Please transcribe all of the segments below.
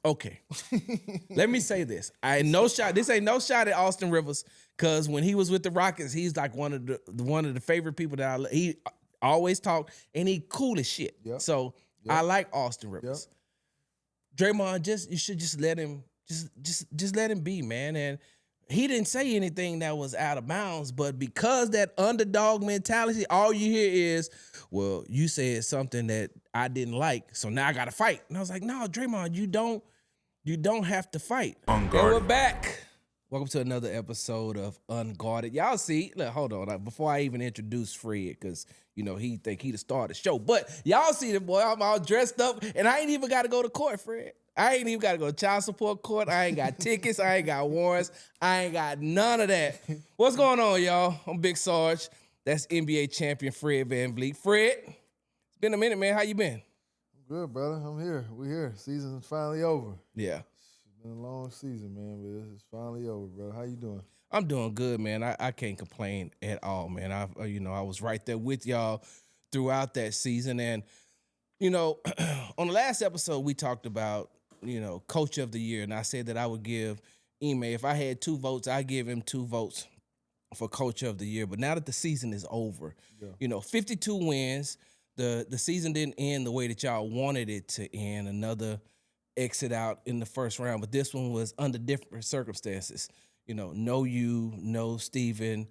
Okay. Let me say this. This ain't no shot at Austin Rivers, because when he was with the Rockets, he's like one of the favorite people that he always talk, and he cool as shit. Yep. So Yep. I like Austin Rivers. Draymond, you should just let him just let him be, man. And he didn't say anything that was out of bounds, but because that underdog mentality, all you hear is, well, you said something that I didn't like, so now I gotta fight. And I was like, no, Draymond, you don't have to fight. Unguarded. And we're back. Welcome to another episode of Unguarded. Y'all see, look, hold on. Before I even introduce Fred, because, he think he the star of the show. But y'all see the boy, I'm all dressed up, and I ain't even got to go to court, Fred. I ain't even got to go to child support court. I ain't got tickets. I ain't got warrants. I ain't got none of that. What's going on, y'all? I'm Big Sarge. That's NBA champion Fred VanVleet. Fred, it's been a minute, man. How you been? Good, brother. I'm here. We here. Season's finally over. Yeah. It's been a long season, man, but it's finally over, bro. How you doing? I'm doing good, man. I can't complain at all, man. I was right there with y'all throughout that season. And, on the last episode, we talked about, Coach of the Year. And I said that I would give Ime, if I had 2 votes, I'd give him 2 votes for Coach of the Year. But now that the season is over, 52 wins, the season didn't end the way that y'all wanted it to end. Another exit out in the first round, but this one was under different circumstances. No Steven,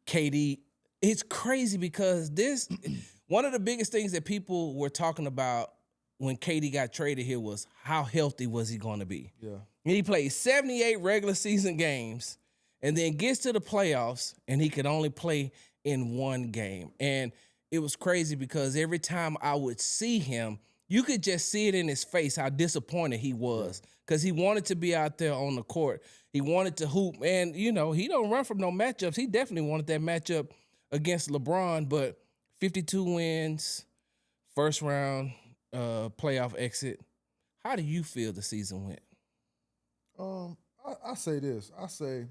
KD. It's crazy because one of the biggest things that people were talking about when KD got traded here was how healthy was he going to be? Yeah. And he played 78 regular season games and then gets to the playoffs and he could only play in 1 game. And it was crazy because every time I would see him, you could just see it in his face how disappointed he was because he wanted to be out there on the court. He wanted to hoop. And, he don't run from no matchups. He definitely wanted that matchup against LeBron, but 52 wins, first round playoff exit. How do you feel the season went? I say this. I say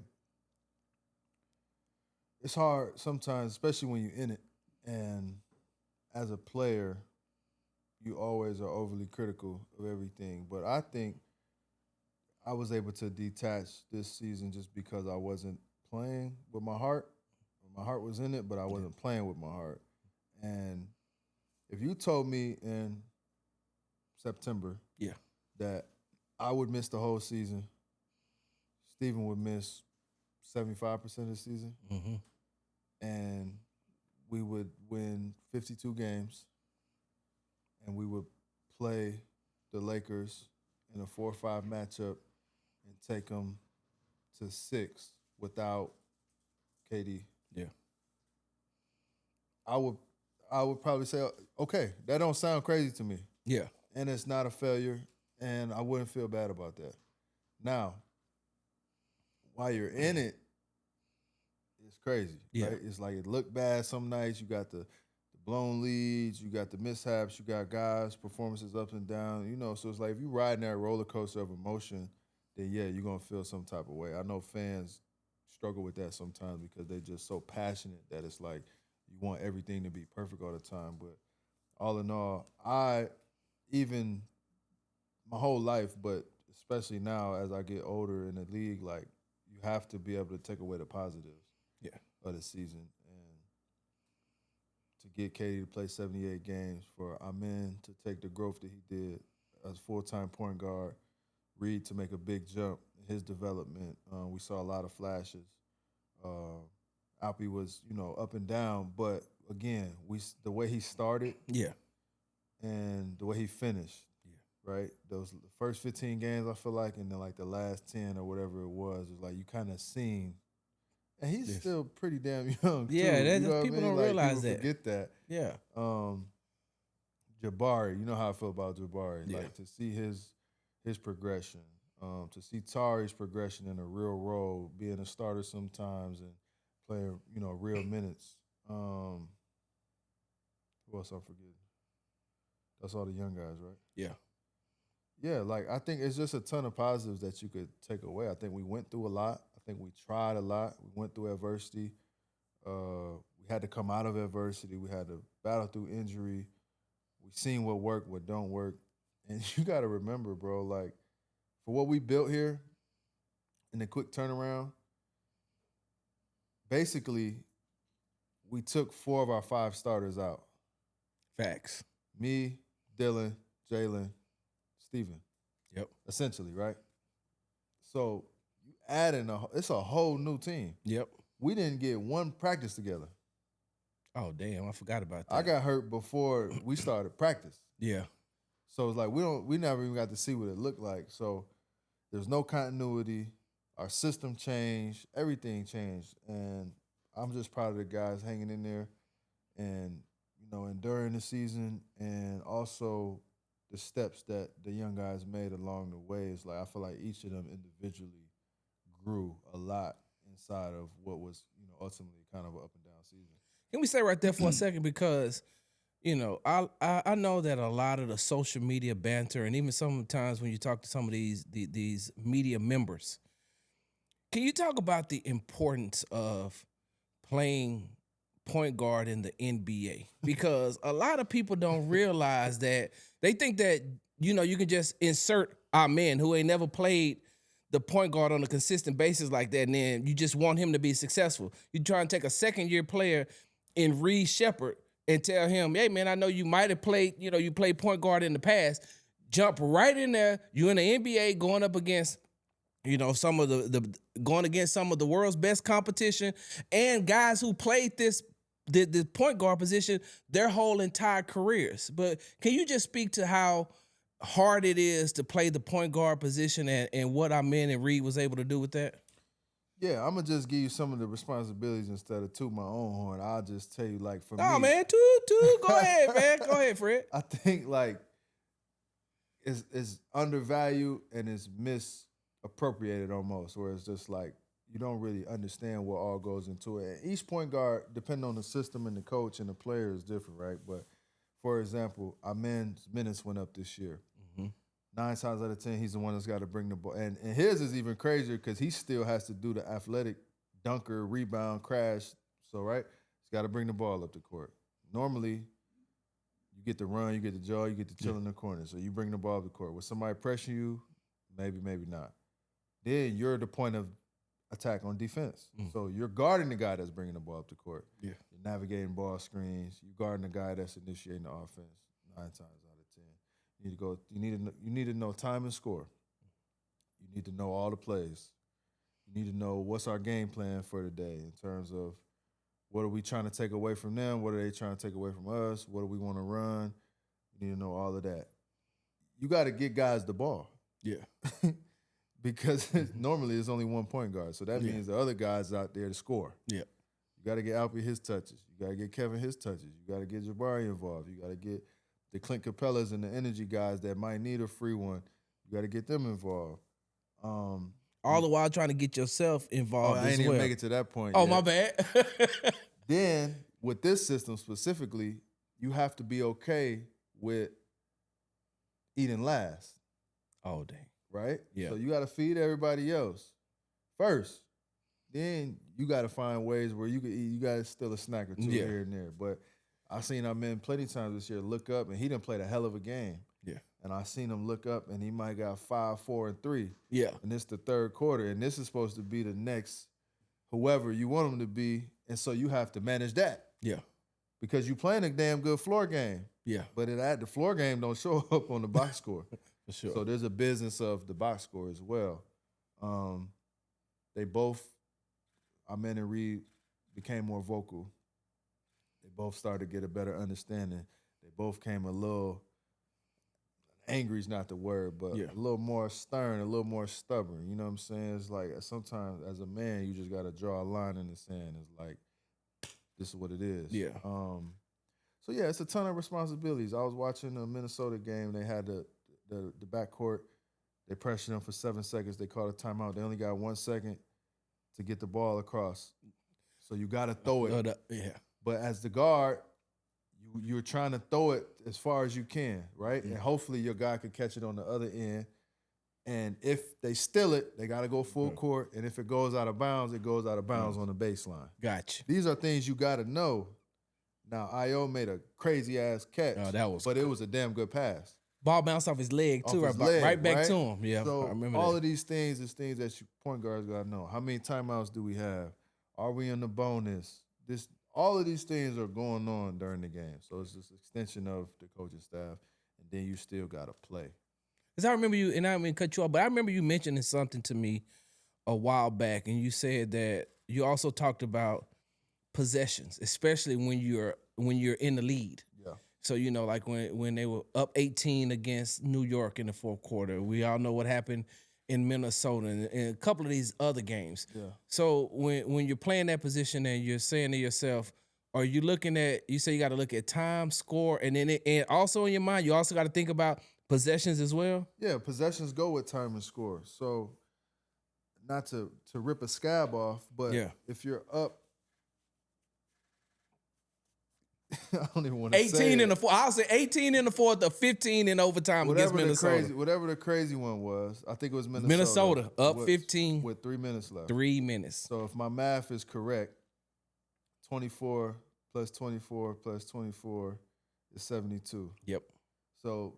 it's hard sometimes, especially when you're in it. And as a player, you always are overly critical of everything. But I think I was able to detach this season just because I wasn't playing with my heart. My heart was in it, but I wasn't playing with my heart. And if you told me in September that I would miss the whole season, Steven would miss 75% of the season, and we would win 52 games, and we would play the Lakers in a 4-5 matchup and take them to 6 without KD. Yeah. I would probably say, okay, that don't sound crazy to me. Yeah. And it's not a failure, and I wouldn't feel bad about that. Now, while you're in it, it's crazy. Yeah. Right? It's like it looked bad some nights. You got the blown leads, you got the mishaps, you got guys' performances up and down. So it's like if you're riding that roller coaster of emotion, then yeah, you're gonna feel some type of way. I know fans struggle with that sometimes because they're just so passionate that it's like you want everything to be perfect all the time. But all in all, even my whole life, but especially now as I get older in the league, like you have to be able to take away the positives of the season. And to get KD to play 78 games, for Amen to take the growth that he did as full-time point guard, Reed to make a big jump in his development. We saw a lot of flashes. Alpy was, up and down, but again, the way he started, and the way he finished, right? The first 15 games, I feel like, and then like the last 10 or whatever it was like you kind of seen. And he's still pretty damn young, too. Yeah, people don't like, realize people that. Forget that. Yeah. Jabari, you know how I feel about Jabari. Yeah. Like to see his progression, to see Tari's progression in a real role, being a starter sometimes and playing, real minutes. Who else I'm forgetting? That's all the young guys, right? Yeah. Yeah, like I think it's just a ton of positives that you could take away. I think we went through a lot. I think we tried a lot. We went through adversity. We had to come out of adversity. We had to battle through injury. We seen what worked, what don't work. And you got to remember, bro, like for what we built here in the quick turnaround, basically, we took 4 of our 5 starters out. Facts. Me, Dylan, Jalen, Steven. Yep. Essentially, right? So you add in it's a whole new team. Yep. We didn't get one practice together. Oh, damn. I forgot about that. I got hurt before we started practice. Yeah. So it's like we never even got to see what it looked like. So there's no continuity. Our system changed. Everything changed. And I'm just proud of the guys hanging in there and, enduring the season, and also the steps that the young guys made along the way. It's like I feel like each of them individually grew a lot inside of what was, ultimately kind of an up and down season. Can we stay right there for a second? Because, I know that a lot of the social media banter, and even sometimes when you talk to some of these media members, can you talk about the importance of playing point guard in the NBA? Because a lot of people don't realize that. They think that, you can just insert our men who ain't never played the point guard on a consistent basis like that, and then you just want him to be successful. You try and take a second-year player in Reed Shepherd and tell him, hey, man, I know you might have played, you played point guard in the past. Jump right in there. You're in the NBA going up against, some of going against some of the world's best competition and guys who played the point guard position their whole entire careers. But can you just speak to how hard it is to play the point guard position and what our man and Reed was able to do with that? Yeah, I'm going to just give you some of the responsibilities instead of toot my own horn. I'll just tell you, like, for me. Oh, man, toot. Go ahead, man. Go ahead, Fred. I think, like, it's undervalued and it's misappropriated almost, where it's just like you don't really understand what all goes into it. And each point guard, depending on the system and the coach and the player, is different, right? But, for example, our men's minutes went up this year. 9 times out of 10, he's the one that's got to bring the ball. And his is even crazier because he still has to do the athletic dunker, rebound, crash. So, right, he's got to bring the ball up the court. Normally, you get the run, you get the jaw, you get to chill in the corner. So you bring the ball up the court. With somebody pressure you, maybe not. Then you're the point of attack on defense. So you're guarding the guy that's bringing the ball up the court. Yeah. You're navigating ball screens. You're guarding the guy that's initiating the offense 9 times out of 10. You need to know time and score. You need to know all the plays. You need to know what's our game plan for the day in terms of what are we trying to take away from them, what are they trying to take away from us, what do we want to run. You need to know all of that. You got to get guys the ball. Yeah. Because normally there's only one point guard, so that means the other guys out there to score. Yeah. You got to get Alpy his touches. You got to get Kevin his touches. You got to get Jabari involved. You got to get the Clint Capellas and the energy guys that might need a free one. You got to get them involved. All the while trying to get yourself involved as well. I ain't even make it to that point yet. my bad. Then, with this system specifically, you have to be okay with eating last. Oh, dang. Right? Yeah. So you got to feed everybody else first. Then you got to find ways where you can eat. You got to steal a snack or two here and there. But I seen our men plenty of times this year look up, and he done played a hell of a game. Yeah. And I seen him look up, and he might got 5, 4, and 3. Yeah. And this the third quarter, and this is supposed to be the next whoever you want him to be, and so you have to manage that. Yeah. Because you playing a damn good floor game. Yeah. But the floor game don't show up on the box score. For sure. So there's a business of the box score as well. They both, our men and Reed, became more vocal. They both started to get a better understanding. They both came a little, angry is not the word, but a little more stern, a little more stubborn. You know what I'm saying? It's like sometimes as a man, you just got to draw a line in the sand. It's like, this is what it is. Yeah. So, it's a ton of responsibilities. I was watching a Minnesota game. They had the backcourt. They pressured them for 7 seconds. They called a timeout. They only got 1 second to get the ball across. So you got to throw it. But as the guard, you're trying to throw it as far as you can, right? Yeah. And hopefully your guy can catch it on the other end. And if they steal it, they got to go full court. And if it goes out of bounds, it goes out of bounds on the baseline. Gotcha. These are things you got to know. Now, I.O. made a crazy-ass catch, it was a damn good pass. Ball bounced off his leg Off too, his right, leg, right back right? to him. Yeah, So I remember all that. of these things is things that you point guards gotta know. How many timeouts do we have? Are we in the bonus? All of these things are going on during the game. So it's just extension of the coaching staff, and then you still gotta play. Because I remember you, and I didn't mean to cut you off, but I remember you mentioning something to me a while back, and you said that you also talked about possessions, especially when you're in the lead. Yeah. So, you know, like when they were up 18 against New York in the fourth quarter, we all know what happened in Minnesota and a couple of these other games. Yeah. So when you're playing that position and you're saying to yourself, are you looking at, you say you got to look at time, score, and then and also in your mind, you also got to think about possessions as well? Yeah, possessions go with time and score. So not to rip a scab off, but Yeah. if you're up, I don't even want to say 18 in it. the fourth. I'll say 18 in the fourth or 15 in overtime against Minnesota. Whatever the crazy one was, I think it was Minnesota. Minnesota up with, 15 with 3 minutes left. 3 minutes. So if my math is correct, 24 plus 24 plus 24 is 72. Yep. So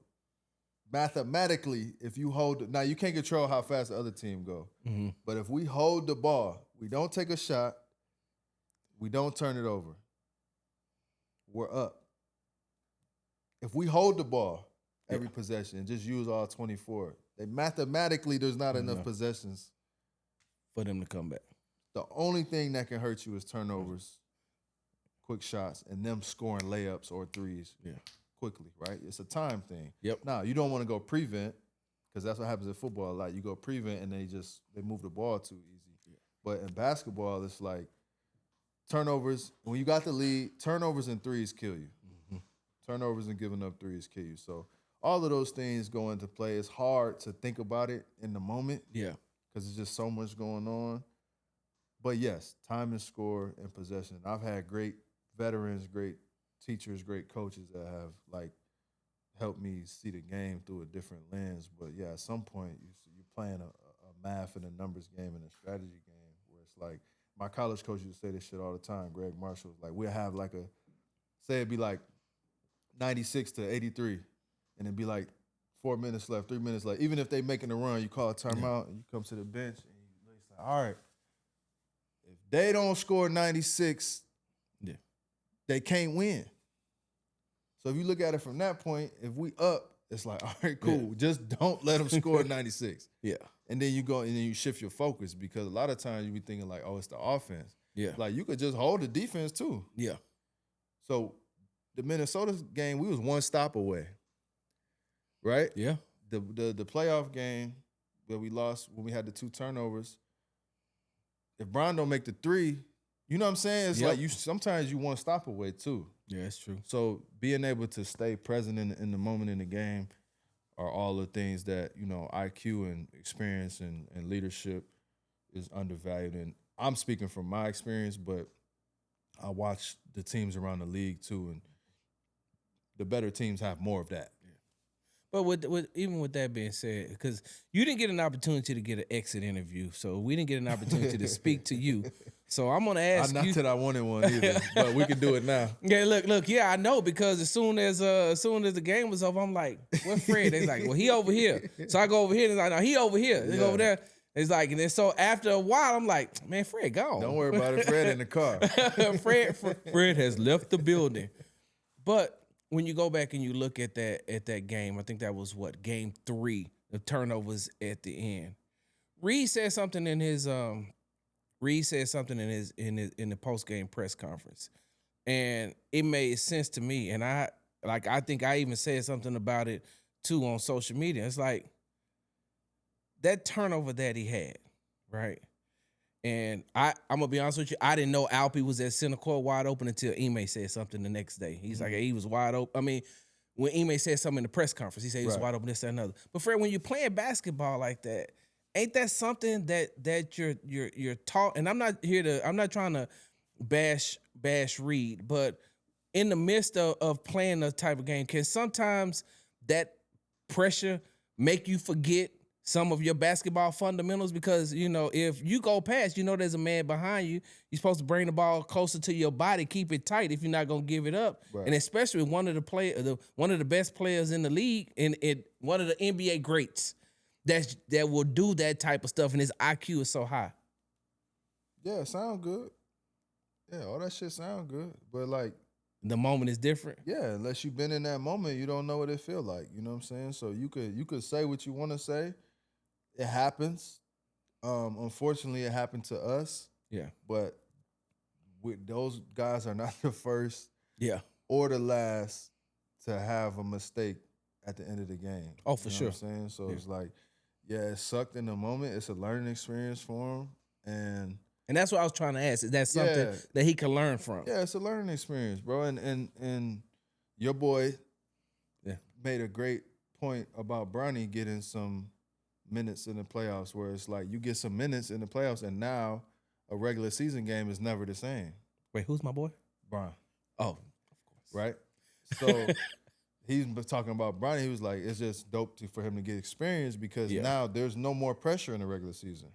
mathematically, if you hold now you can't control how fast the other team go. Mm-hmm. But if we hold the ball, we don't take a shot, we don't turn it over, we're up. If we hold the ball every possession and just use all 24, mathematically there's not enough possessions For them to come back. The only thing that can hurt you is turnovers, quick shots, and them scoring layups or threes quickly, right? It's a time thing. Yep. Now, you don't want to go prevent because that's what happens in football a lot. You go prevent and they move the ball too easy. Yeah. But in basketball, it's like turnovers. When you got the lead, turnovers and threes kill you. Mm-hmm. Turnovers and giving up threes kill you. So all of those things go into play. It's hard to think about it in the moment. Yeah. Because there's just so much going on. But yes, time and score and possession. I've had great veterans, great teachers, great coaches that have like helped me see the game through a different lens. But yeah, at some point you're playing a math and a numbers game and a strategy game where it's like my college coach used to say this shit all the time. Greg Marshall, like we'll have like it'd be like 96 to 83, and it'd be like 4 minutes left, 3 minutes left. Even if they making a run, you call a timeout and you come to the bench and you say, all right, if they don't score 96, they can't win. So if you look at it from that point, if we up, it's like, all right, cool. Yeah. Just don't let them score 96. Yeah. And then you go and then you shift your focus because a lot of times you be thinking like, oh, it's the offense. Yeah. Like you could just hold the defense too. Yeah. So the Minnesota game, we was one stop away. Right? Yeah. The playoff game that we lost when we had the 2 turnovers, if Brian don't make the 3, you know what I'm saying? It's like sometimes you one stop away too. Yeah, that's true. So being able to stay present in the moment in the game are all the things that, you know, IQ and experience and leadership is undervalued. And I'm speaking from my experience, but I watch the teams around the league too, and the better teams have more of that. But even with that being said, because you didn't get an opportunity to get an exit interview, so we didn't get an opportunity to speak to you. So I'm gonna ask Not you. that I wanted one either, but we can do it now. Yeah, look. Yeah, I know because as soon as the game was over, I'm like, "Where's Fred?" They're like, "Well, he over here." So I go over here and it's like, "No, he over here." They go over there. It's like, and then so after a while, I'm like, "Man, Fred gone." Don't worry about it. Fred in the car. Fred has left the building, but. When you go back and you look at that game, I think that was game 3, the turnovers at the end. Reed said something in the post game press conference, and it made sense to me. And I think I even said something about it too on social media. It's like that turnover that he had, right? And I'm gonna be honest with you, I didn't know Alpy was at center court wide open until Ime said something the next day. He's like, hey, he was wide open. I mean, when Ime said something in the press conference, he said he was wide open, this, that, and another. But Fred, when you're playing basketball like that, ain't that something that you're taught? And I'm not trying to bash Reed, but in the midst of playing a type of game, can sometimes that pressure make you forget some of your basketball fundamentals? Because, if you go past, there's a man behind you. You're supposed to bring the ball closer to your body, keep it tight if you're not going to give it up. Right. And especially one of the best players in the league and one of the NBA greats that will do that type of stuff, and his IQ is so high. Yeah, sound good. Yeah, all that shit sound good. But like the moment is different. Yeah, unless you've been in that moment, you don't know what it feel like. You know what I'm saying? So you could say what you want to say. It happens. Unfortunately, it happened to us. Yeah. But those guys are not the first or the last to have a mistake at the end of the game. Oh, for sure. What I'm saying? So it's like, it sucked in the moment. It's a learning experience for him. And that's what I was trying to ask. Is that something that he can learn from? Yeah, it's a learning experience, bro. And your boy made a great point about Bronny getting some minutes in the playoffs, where it's like you get some minutes in the playoffs, and now a regular season game is never the same. Wait, who's my boy? Bron. Oh, of course. Right? So he's talking about Bronny. He was like, it's just dope for him to get experience because now there's no more pressure in the regular season.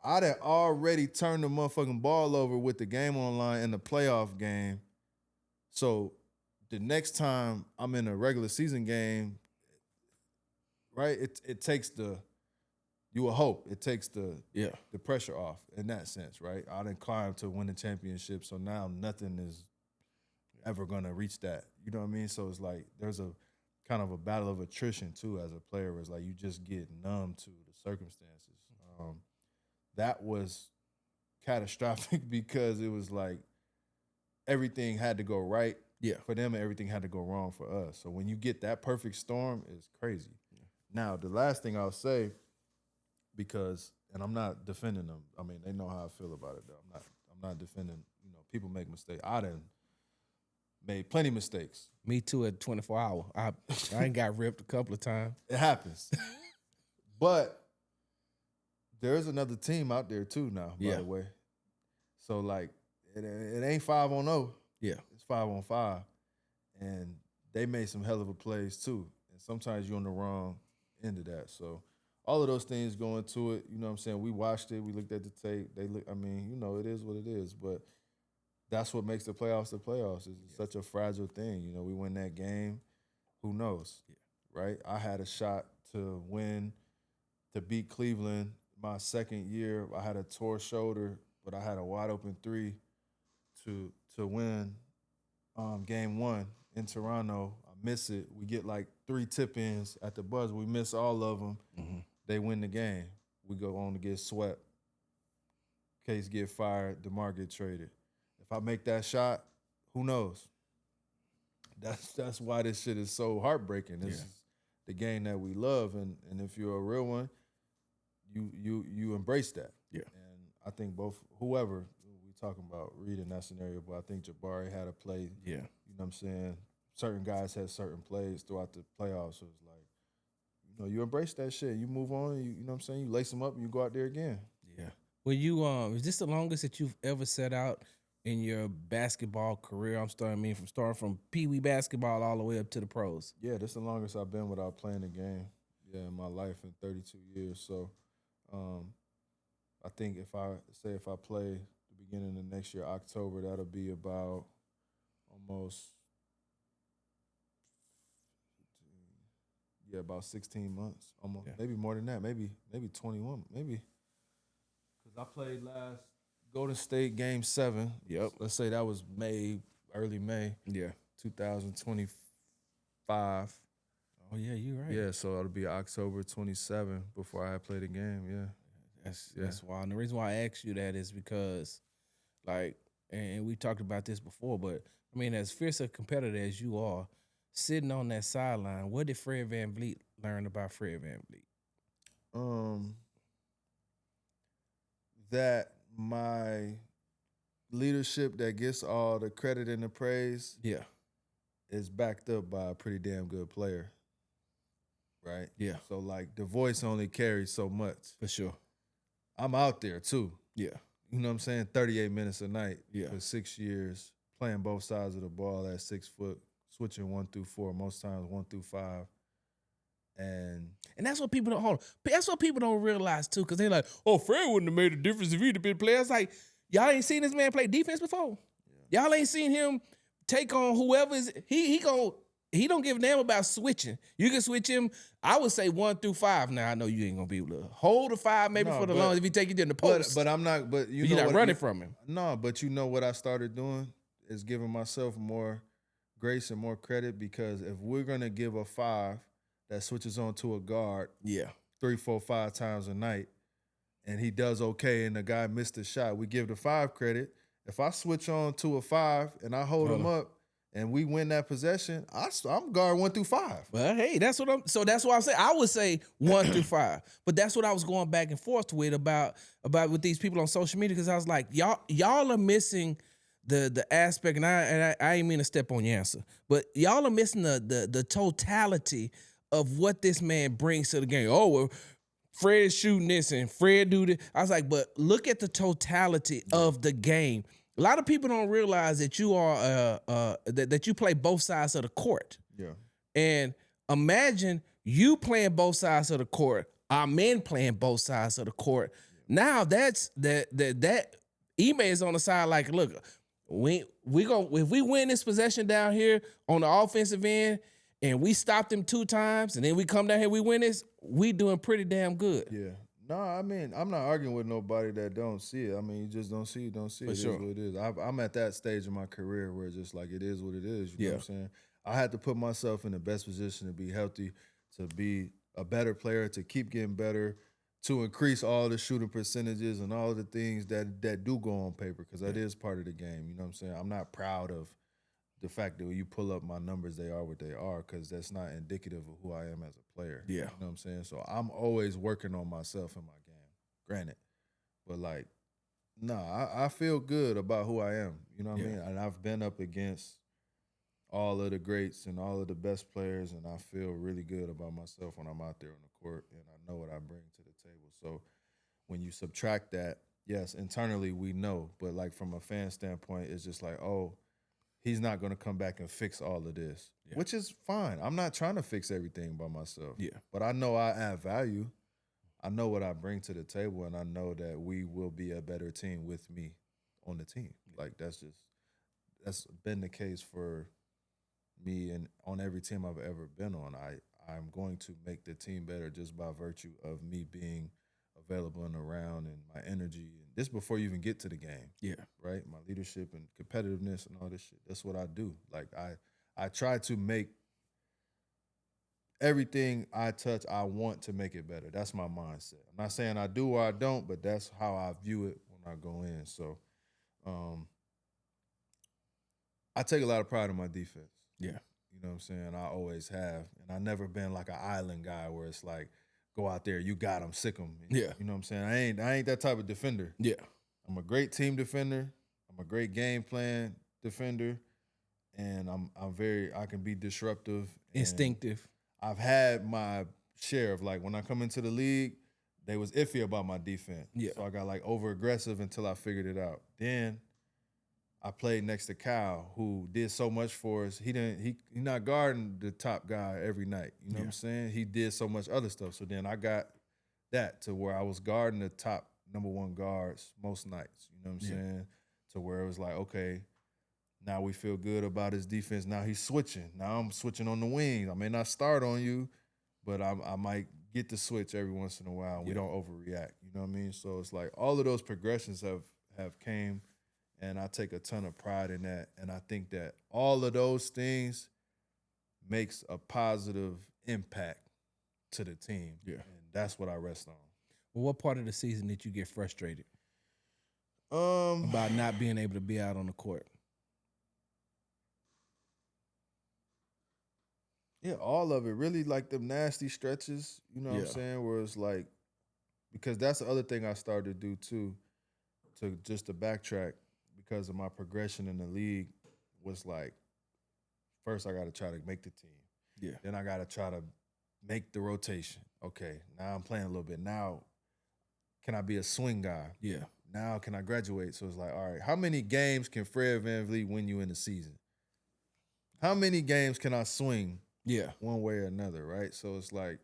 I'd have already turned the motherfucking ball over with the game online in the playoff game. So the next time I'm in a regular season game, right, it takes you will hope it takes the pressure off in that sense, right? I didn't climb to win the championship, so now nothing is ever gonna reach that. You know what I mean? So it's like there's a kind of a battle of attrition too as a player, where it's like you just get numb to the circumstances. That was catastrophic because it was like everything had to go right for them and everything had to go wrong for us. So when you get that perfect storm, it's crazy. Yeah. Now, the last thing I'll say, and I'm not defending them. I mean, they know how I feel about it, though. I'm not defending, people make mistakes. I done made plenty of mistakes. Me too at 24 hour. I ain't got ripped a couple of times. It happens. But there's another team out there too now, by the way. So like it ain't 5-on-0. Yeah. It's 5-on-5. And they made some hell of a plays too. And sometimes you're on the wrong end of that. So all of those things go into it. You know what I'm saying? We watched it, we looked at the tape. It is what it is. But that's what makes the playoffs the playoffs. It's such a fragile thing. We win that game. Who knows? Yeah. Right? I had a shot to beat Cleveland. My second year, I had a tore shoulder, but I had a wide open three to win game one in Toronto. I miss it. We get like 3 tip-ins at the buzzer. We miss all of them. Mm-hmm. They win the game. We go on to get swept. Case get fired. DeMar get traded. If I make that shot, who knows? That's why this shit is so heartbreaking. This is the game that we love, and if you're a real one, you embrace that. Yeah. And I think whoever we talking about, Reed in that scenario, but I think Jabari had a play. Yeah. You know what I'm saying? Certain guys had certain plays throughout the playoffs. So it's like, you embrace that shit. You move on, you know what I'm saying? You lace them up and you go out there again. Yeah. Well, is this the longest that you've ever set out in your basketball career? I'm starting from Pee Wee basketball all the way up to the pros. Yeah, this is the longest I've been without playing a game. Yeah, in my life in 32 years. So I think if I play the beginning of next year, October, that'll be about almost about 16 months, almost maybe more than that, maybe 21, maybe because I played last Golden State Game 7. Yep. Let's say that was early May. Yeah. 2025. Oh, yeah, you're right. Yeah, so it'll be October 27 before I play the game, That's wild. And the reason why I asked you that is because, and we talked about this before, but, I mean, as fierce a competitor as you are, sitting on that sideline, what did Fred VanVleet learn about Fred VanVleet? That my leadership that gets all the credit and the praise is backed up by a pretty damn good player. Right? Yeah. So, the voice only carries so much. For sure. I'm out there, too. Yeah. You know what I'm saying? 38 minutes a night for 6 years, playing both sides of the ball at 6 foot, switching 1 through 4, most times 1 through 5. And that's what people don't hold on. That's what people don't realize too, because they're like, "Oh, Fred wouldn't have made a difference if he'd have been playing." It's like y'all ain't seen this man play defense before. Yeah. Y'all ain't seen him take on whoever is he don't give a damn about switching. You can switch him. I would say 1 through 5. Now I know you ain't gonna be able to hold a 5 maybe for the long if he take it in the post. But I'm not. But you're not running from him. No, but you know what I started doing is giving myself more grace and more credit, because if we're gonna give a 5 that switches on to a guard, 3, 4, 5 times a night, and he does okay, and the guy missed a shot, we give the 5 credit. If I switch on to a 5 and I hold him up, and we win that possession, I'm guard 1 through 5. Well, hey, that's why I'm saying. I would say 1 through 5, but that's what I was going back and forth with about with these people on social media, because I was like, y'all are missing the aspect, and I ain't mean to step on your answer, but y'all are missing the totality of what this man brings to the game. Oh, well, Fred is shooting this and Fred do this. I was like, but look at the totality of the game. A lot of people don't realize that you are that you play both sides of the court. Yeah. And imagine you playing both sides of the court, our men playing both sides of the court. Yeah. Now that's that Ime is on the side like, look, we go if we win this possession down here on the offensive end and we stop them 2 times and then we come down here, we win this, we doing pretty damn good. Yeah. No, I mean, I'm not arguing with nobody that don't see it. I mean, you just don't see it, don't see it. For sure. It is what it is. I'm at that stage in my career where it's just like, it is what it is. You know what I'm saying? I had to put myself in the best position to be healthy, to be a better player, to keep getting better, to increase all the shooting percentages and all the things that do go on paper, because that is part of the game. You know what I'm saying? I'm not proud of the fact that when you pull up my numbers, they are what they are, because that's not indicative of who I am as a player. Yeah. You know what I'm saying? So I'm always working on myself in my game, granted. But, like, I feel good about who I am. You know what I mean? And I've been up against all of the greats and all of the best players, and I feel really good about myself when I'm out there on the court, and I know what I bring to the table. So when you subtract that, yes, internally we know, but, like, from a fan standpoint, it's just like, oh, he's not going to come back and fix all of this, which is fine. I'm not trying to fix everything by myself. Yeah. But I know I add value. I know what I bring to the table, and I know that we will be a better team with me on the team. Like, that's been the case for me and on every team I've ever been on. I'm going to make the team better just by virtue of me being available and around, and my energy. And this before you even get to the game. Yeah. Right? My leadership and competitiveness and all this shit. That's what I do. Like, I try to make everything I touch, I want to make it better. That's my mindset. I'm not saying I do or I don't, but that's how I view it when I go in. So I take a lot of pride in my defense. Yeah. You know what I'm saying? I always have. And I've never been like an island guy where it's like, go out there, you got him, sick him. Yeah. You know what I'm saying? I ain't that type of defender. Yeah. I'm a great team defender. I'm a great game plan defender. And I can be disruptive. Instinctive. I've had my share of, like, when I come into the league, they was iffy about my defense. Yeah. So I got, like, over aggressive until I figured it out. Then I played next to Kyle, who did so much for us. He not guarding the top guy every night. You know what I'm saying? He did so much other stuff. So then I got that to where I was guarding the top number 1 guards most nights. You know what I'm saying? To where it was like, okay, now we feel good about his defense. Now he's switching. Now I'm switching on the wings. I may not start on you, but I might get the switch every once in a while. We don't overreact. You know what I mean? So it's like all of those progressions have came. And I take a ton of pride in that. And I think that all of those things makes a positive impact to the team. Yeah. And that's what I rest on. Well, what part of the season did you get frustrated about not being able to be out on the court? Yeah, all of it. Really, like, them nasty stretches, you know what I'm saying, where it's like, because that's the other thing I started to do too, to backtrack. Because of my progression in the league was like, first I got to try to make the team. Yeah. Then I got to try to make the rotation. Okay, now I'm playing a little bit. Now, can I be a swing guy? Yeah. Now can I graduate? So it's like, all right, how many games can Fred VanVleet win you in the season? How many games can I swing Yeah. one way or another, right? So it's like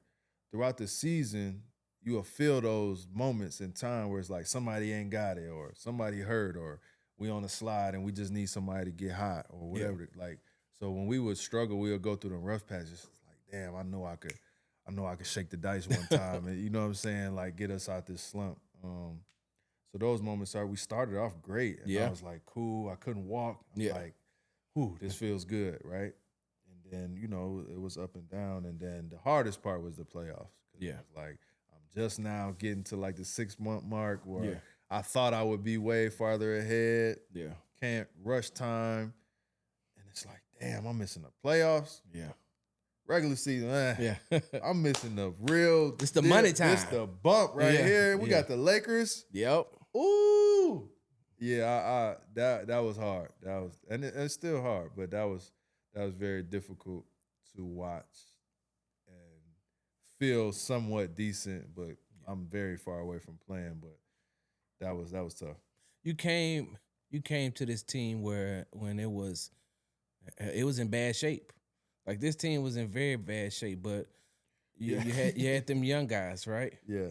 throughout the season, you will feel those moments in time where it's like somebody ain't got it, or somebody hurt, or we on a slide and we just need somebody to get hot, or whatever. Like, so when we would struggle, we would go through the rough patches. It's like, damn, I know I could shake the dice one time, and you know what I'm saying, like get us out this slump. So those moments we started off great, and I was like, cool. I couldn't walk. I'm like, whew, this feels good, right? And then, you know, it was up and down. And then the hardest part was the playoffs. It was like, I'm just now getting to like the 6-month mark where I thought I would be way farther ahead. Yeah. Can't rush time. And it's like, damn, I'm missing the playoffs. Yeah. Regular season, Yeah. I'm missing the real. It's the money time. It's the bump right here. We got the Lakers. Yep. Ooh. Yeah, that was hard. That was, and it's still hard, but that was very difficult to watch and feel somewhat decent, but I'm very far away from playing. But that was tough. You came to this team when it was in bad shape. Like this team was in very bad shape, but you had them young guys, right? Yeah.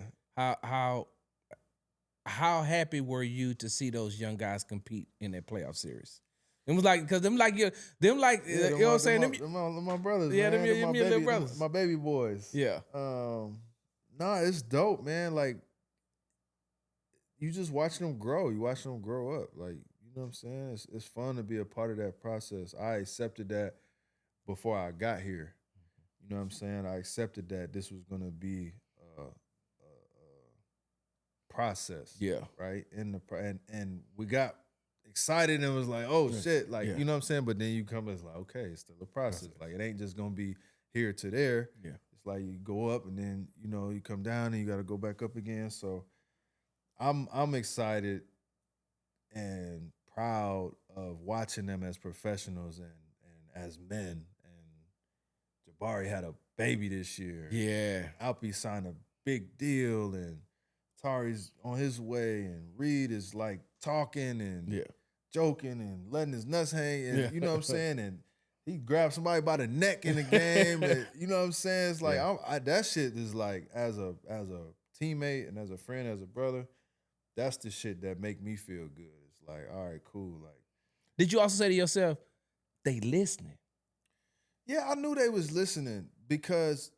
How happy were you to see those young guys compete in that playoff series? It was like, because you know what I'm saying? My brothers, yeah, man. them your little brothers. My baby boys. Yeah. Nah, it's dope, man. Like, you just watch them grow. You watch them grow up. Like, you know what I'm saying? It's fun to be a part of that process. I accepted that before I got here. You know what I'm saying? I accepted that this was going to be a process. Yeah. Right? And we got excited and was like, oh shit. Like, you know what I'm saying? But then you come, it's like, okay, it's still a process. Like, it ain't just going to be here to there. Yeah. It's like you go up and then, you know, you come down and you got to go back up again. So I'm excited and proud of watching them as professionals and as men. And Jabari had a baby this year. Yeah. Alpi signed a big deal, and Tari's on his way, and Reed is like talking and joking and letting his nuts hang, and you know what I'm saying? And he grabbed somebody by the neck in the game, and you know what I'm saying? It's like that shit is like, as a teammate and as a friend, as a brother, that's the shit that make me feel good. It's like, all right, cool. Like, did you also say to yourself, they listening? Yeah, I knew they was listening because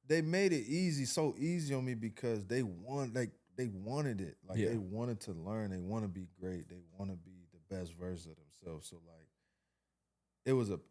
they made it so easy on me, because they wanted it. Like, they wanted to learn. They want to be great. They want to be the best version of themselves. So like,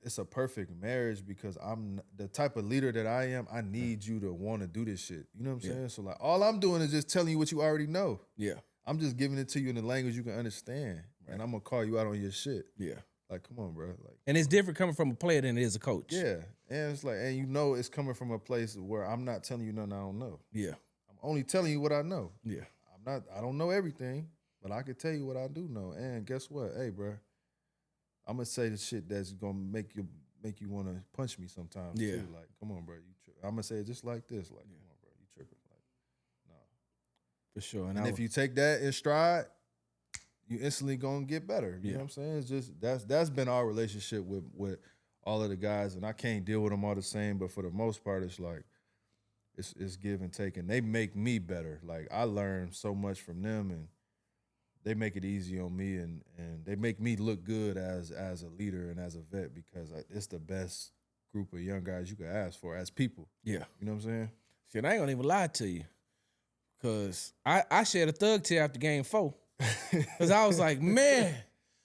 it's a perfect marriage, because I'm the type of leader that I am. I need you to want to do this shit. You know what I'm saying? So like, all I'm doing is just telling you what you already know. Yeah. I'm just giving it to you in the language you can understand. Right. And I'm gonna call you out on your shit. Yeah. Like, come on, bro. Like, and it's different coming from a player than it is a coach. Yeah. And it's like, and you know, it's coming from a place where I'm not telling you nothing I don't know. Yeah. I'm only telling you what I know. Yeah. I don't know everything, but I can tell you what I do know. And guess what? Hey, bro, I'm gonna say the shit that's gonna make you want to punch me sometimes. Yeah. Too. Like, come on, bro. I'm gonna say it just like this. Like, come on, bro. You tripping? Like, no. For sure. And if you take that in stride, you instantly gonna get better. You know what I'm saying? It's just that's been our relationship with all of the guys, and I can't deal with them all the same, but for the most part, it's like it's give and take, and they make me better. Like, I learn so much from them, and they make it easy on me, and they make me look good as a leader and as a vet, because it's the best group of young guys you could ask for as people. Yeah. You know what I'm saying? Shit, I ain't gonna even lie to you, because I shed a thug tear after game 4. Because I was like, man,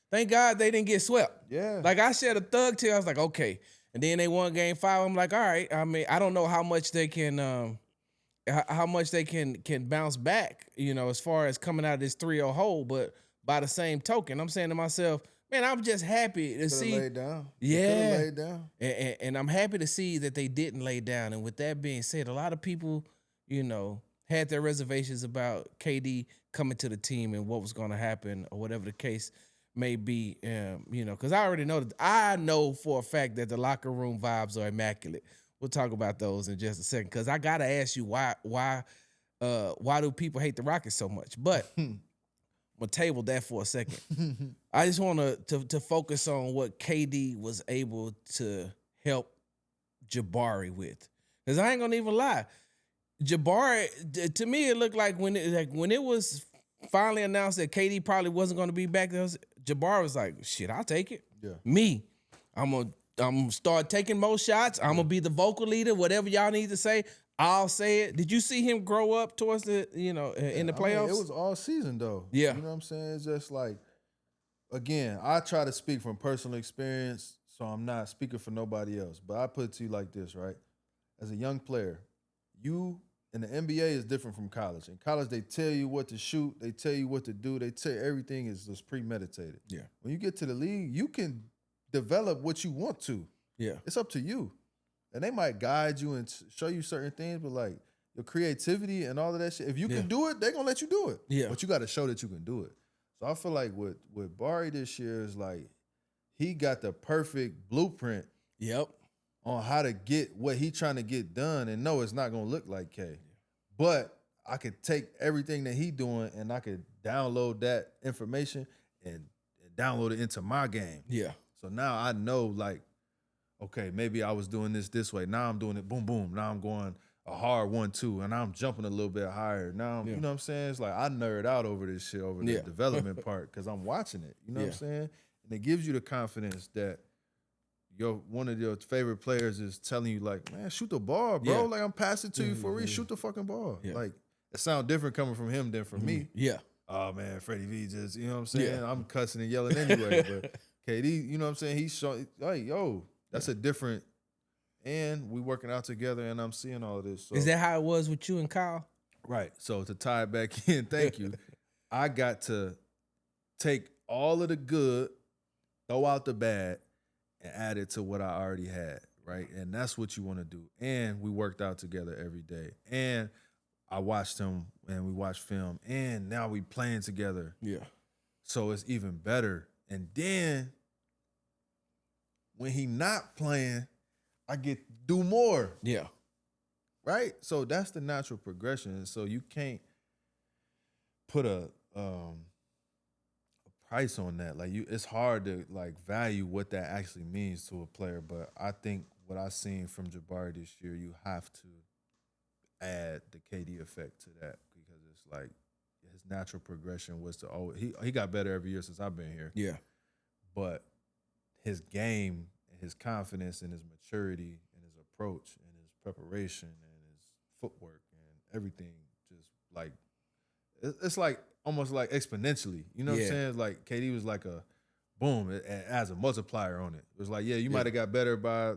thank God they didn't get swept. Yeah. Like, I shed a thug tear. I was like, okay. And then they won game 5. I'm like, all right. I mean, I don't know how much they can bounce back, you know, as far as coming out of this 3-0 hole. But by the same token, I'm saying to myself, man, I'm just happy to see. Laid down. Yeah. Laid down. And I'm happy to see that they didn't lay down. And with that being said, a lot of people, you know, had their reservations about KD coming to the team and what was going to happen, or whatever the case may be. You know, because I already know that I know for a fact that the locker room vibes are immaculate. We'll talk about those in just a second, because I gotta ask you why do people hate the Rockets so much? But I'm gonna table that for a second. I just want to focus on what KD was able to help Jabari with. Because I ain't gonna even lie. Jabari, to me, it looked like when it was finally announced that KD probably wasn't gonna be back, Jabari was like, shit, I'll take it. Yeah. Me. I'm gonna start taking more shots. I'm gonna be the vocal leader, whatever y'all need to say. I'll say it. Did you see him grow up towards the, in the playoffs? I mean, it was all season though. Yeah. You know what I'm saying? It's just like, again, I try to speak from personal experience, so I'm not speaking for nobody else. But I put it to you like this, right? As a young player, you in the NBA is different from college. In college, they tell you what to shoot, they tell you what to do, they tell you everything is just premeditated. Yeah. When you get to the league, you can develop what you want to. Yeah. It's up to you. And they might guide you and show you certain things, but like your creativity and all of that shit, if you can do it, they're gonna let you do it. Yeah. But you gotta show that you can do it. So I feel like with Bari this year is like he got the perfect blueprint Yep. on how to get what he trying to get done. And no, it's not gonna look like K. But I could take everything that he doing and I could download that information and download it into my game. Yeah. So now I know, like, okay, maybe I was doing this way. Now I'm doing it, boom, boom. Now I'm going a hard 1-2, and I'm jumping a little bit higher. Now, you know what I'm saying? It's like I nerd out over this shit, over the development part, because I'm watching it. You know what I'm saying? And it gives you the confidence that one of your favorite players is telling you, like, man, shoot the ball, bro. Like, I'm passing to you for real. Shoot the fucking ball. Like, it sounds different coming from him than from me. Yeah. Oh, man, Freddie V just, you know what I'm saying? I'm cussing and yelling anyway. But KD, you know what I'm saying? He's showing, like, yo, that's a different, and we working out together, and I'm seeing all of this. So. Is that how it was with you and Kyle? Right. So to tie it back in, thank you. I got to take all of the good, throw out the bad, and add it to what I already had, right? And that's what you want to do. And we worked out together every day. And I watched him, and we watched film, and now we playing together. Yeah. So it's even better. And then when he not playing, I get to do more. Yeah. Right? So that's the natural progression. So you can't put a price on that. Like it's hard to like value what that actually means to a player. But I think what I've seen from Jabari this year, you have to add the KD effect to that, because it's like his natural progression was to always he got better every year since I've been here. Yeah. But his game and his confidence and his maturity and his approach and his preparation and his footwork and everything just like it's like almost like exponentially. You know what I'm saying? Like KD was like a boom, it adds a multiplier on it. It was like, you might have got better by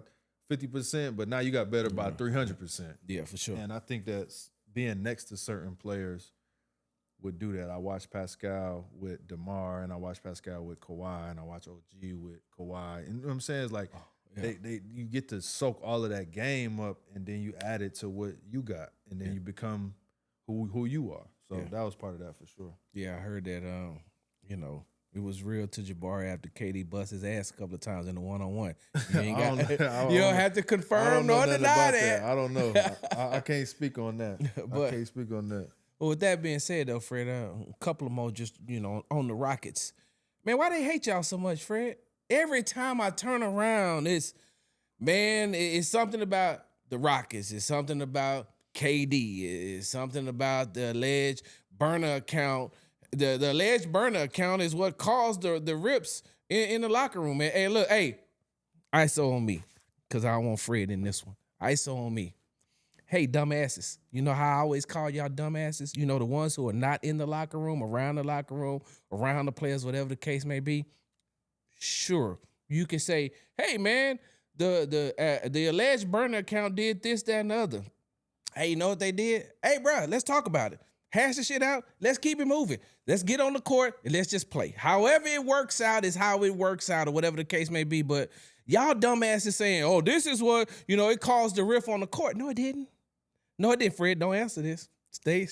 50%, but now you got better by 300%. Yeah, for sure. And I think that's being next to certain players would do that. I watched Pascal with DeMar, and I watched Pascal with Kawhi, and I watched OG with Kawhi. And you know what I'm saying? It's like you get to soak all of that game up, and then you add it to what you got, and then you become who you are. So that was part of that for sure. Yeah, I heard that. It was real to Jabari after KD bust his ass a couple of times in the one-on-one. You ain't got, you don't have to confirm nor deny that. I don't know. I can't speak on that. I can't speak on that. Well, with that being said, though, Fred, a couple of more just, on the Rockets. Man, why they hate y'all so much, Fred? Every time I turn around, it's something about the Rockets. It's something about KD. It's something about the alleged burner account. The alleged burner account is what caused the rips in the locker room. And hey, look, ISO on me, because I don't want Fred in this one. ISO on me. Hey, dumbasses. You know how I always call y'all dumbasses? You know, the ones who are not in the locker room, around the locker room, around the players, whatever the case may be. Sure, you can say, hey, man, the alleged burner account did this, that, and the other. Hey, you know what they did? Hey, bro, let's talk about it. Hash the shit out. Let's keep it moving. Let's get on the court and let's just play. However it works out is how it works out, or whatever the case may be. But y'all dumbasses saying, oh, this is what, it caused the riff on the court. No, it didn't. No, it didn't, Fred. Don't answer this. Stay.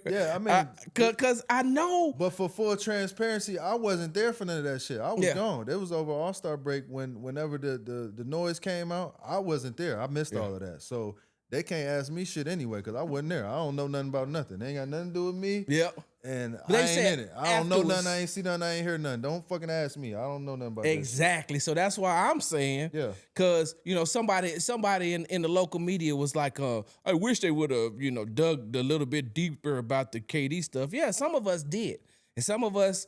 Yeah, I mean, because I know. But for full transparency, I wasn't there for none of that shit. I was gone. It was over All-Star break whenever the noise came out. I wasn't there. I missed all of that. So they can't ask me shit anyway because I wasn't there. I don't know nothing about nothing. They ain't got nothing to do with me. Yep. And But they I ain't said in it. I don't know afterwards- nothing. I ain't see nothing. I ain't hear nothing. Don't fucking ask me. I don't know nothing about that shit. Exactly. So that's why I'm saying, Yeah. because somebody in the local media was like, I wish they would have dug a little bit deeper about the KD stuff. Yeah, some of us did, and some of us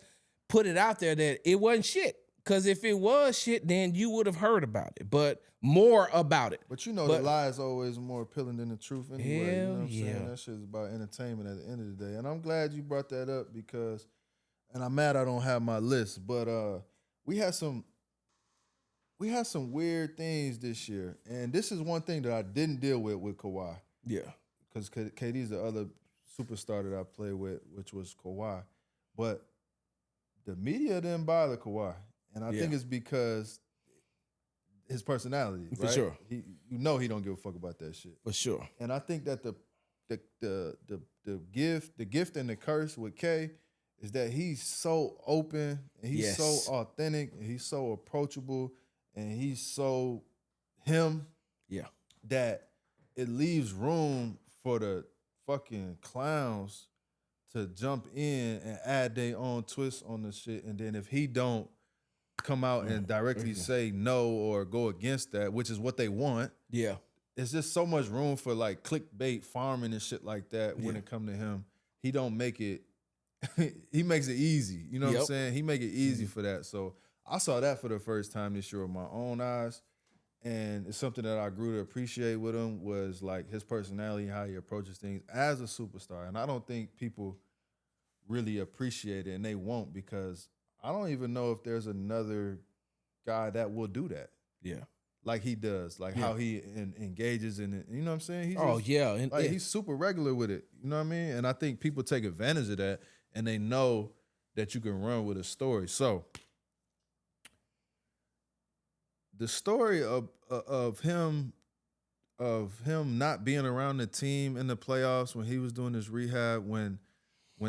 put it out there that it wasn't shit. Because if it was shit, then you would have heard about it, but more about it. But the lie is always more appealing than the truth anyway. You know what I'm saying? That shit is about entertainment at the end of the day. And I'm glad you brought that up because, and I'm mad I don't have my list, but we had some weird things this year. And this is one thing that I didn't deal with Kawhi. Yeah. Because KD's the other superstar that I play with, which was Kawhi. But the media didn't bother Kawhi. And I think it's because his personality, right? For sure. He don't give a fuck about that shit. For sure. And I think that the gift and the curse with K is that he's so open and he's so authentic and he's so approachable and he's so him. Yeah. That it leaves room for the fucking clowns to jump in and add their own twist on the shit. And then if he don't come out and directly say no or go against that, which is what they want. Yeah. There's just so much room for like clickbait farming and shit like that when it come to him. He don't make it, he makes it easy. You know what I'm saying? He make it easy for that. So I saw that for the first time this year with my own eyes. And it's something that I grew to appreciate with him was like his personality, how he approaches things as a superstar. And I don't think people really appreciate it, and they won't, because I don't even know if there's another guy that will do that. Yeah. Like he does, like how he engages in it. You know what I'm saying? He's super regular with it. You know what I mean? And I think people take advantage of that, and they know that you can run with a story. So the story of him not being around the team in the playoffs when he was doing his rehab, when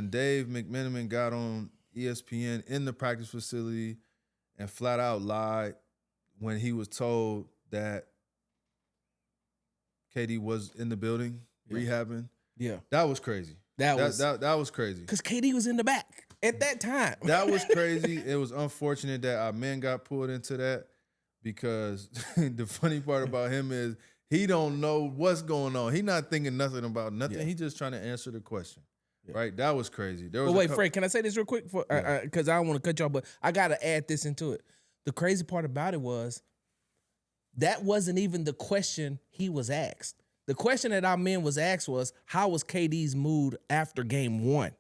Dave McMenamin got on ESPN in the practice facility and flat out lied when he was told that KD was in the building rehabbing. Yeah. That was crazy. That was crazy. Because KD was in the back at that time. That was crazy. It was unfortunate that our men got pulled into that, because the funny part about him is he don't know what's going on. He not thinking nothing about nothing. Yeah. He just trying to answer the question. Right? That was crazy. There was But wait, Fred, can I say this real quick? Because I don't want to cut you off, but I got to add this into it. The crazy part about it was that wasn't even the question he was asked. The question that our men was asked was, how was KD's mood after game one?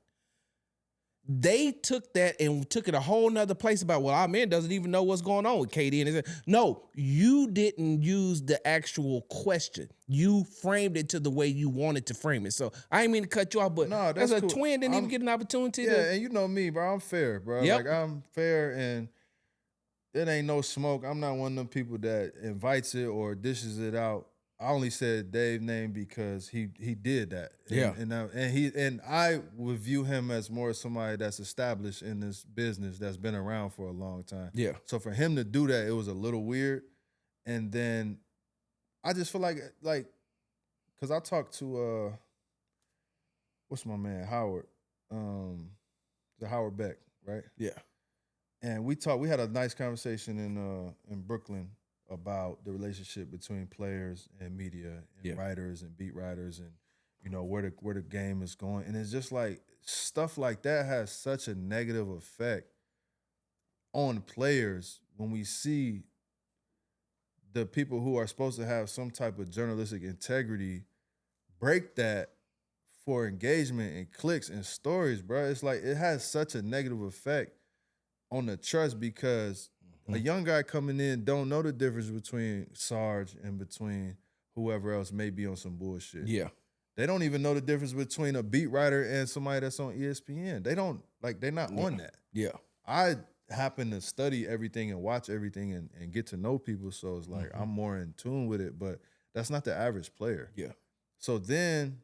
They took that and took it a whole nother place about, well, our man doesn't even know what's going on with KD. And they said, no, you didn't use the actual question. You framed it to the way you wanted to frame it. So I didn't mean to cut you off, but no, that's as a cool. twin didn't even get an opportunity. Yeah, and you know me, bro. I'm fair, bro. Yep. Like, I'm fair, and it ain't no smoke. I'm not one of them people that invites it or dishes it out. I only said Dave's name because he did that. And I would view him as more somebody that's established in this business, that's been around for a long time. Yeah. So for him to do that, it was a little weird. And then I just feel like because I talked to what's my man, Howard, the Howard Beck, right? Yeah. And we had a nice conversation in Brooklyn about the relationship between players and media and writers and beat writers, and where the game is going. And it's just like stuff like that has such a negative effect on players when we see the people who are supposed to have some type of journalistic integrity break that for engagement and clicks and stories, bro. It's like it has such a negative effect on the trust, because a young guy coming in don't know the difference between Sarge and between whoever else may be on some bullshit. Yeah. They don't even know the difference between a beat writer and somebody that's on ESPN. They don't, they're not on that. Yeah. I happen to study everything and watch everything and get to know people, so it's like I'm more in tune with it, but that's not the average player. Yeah. So then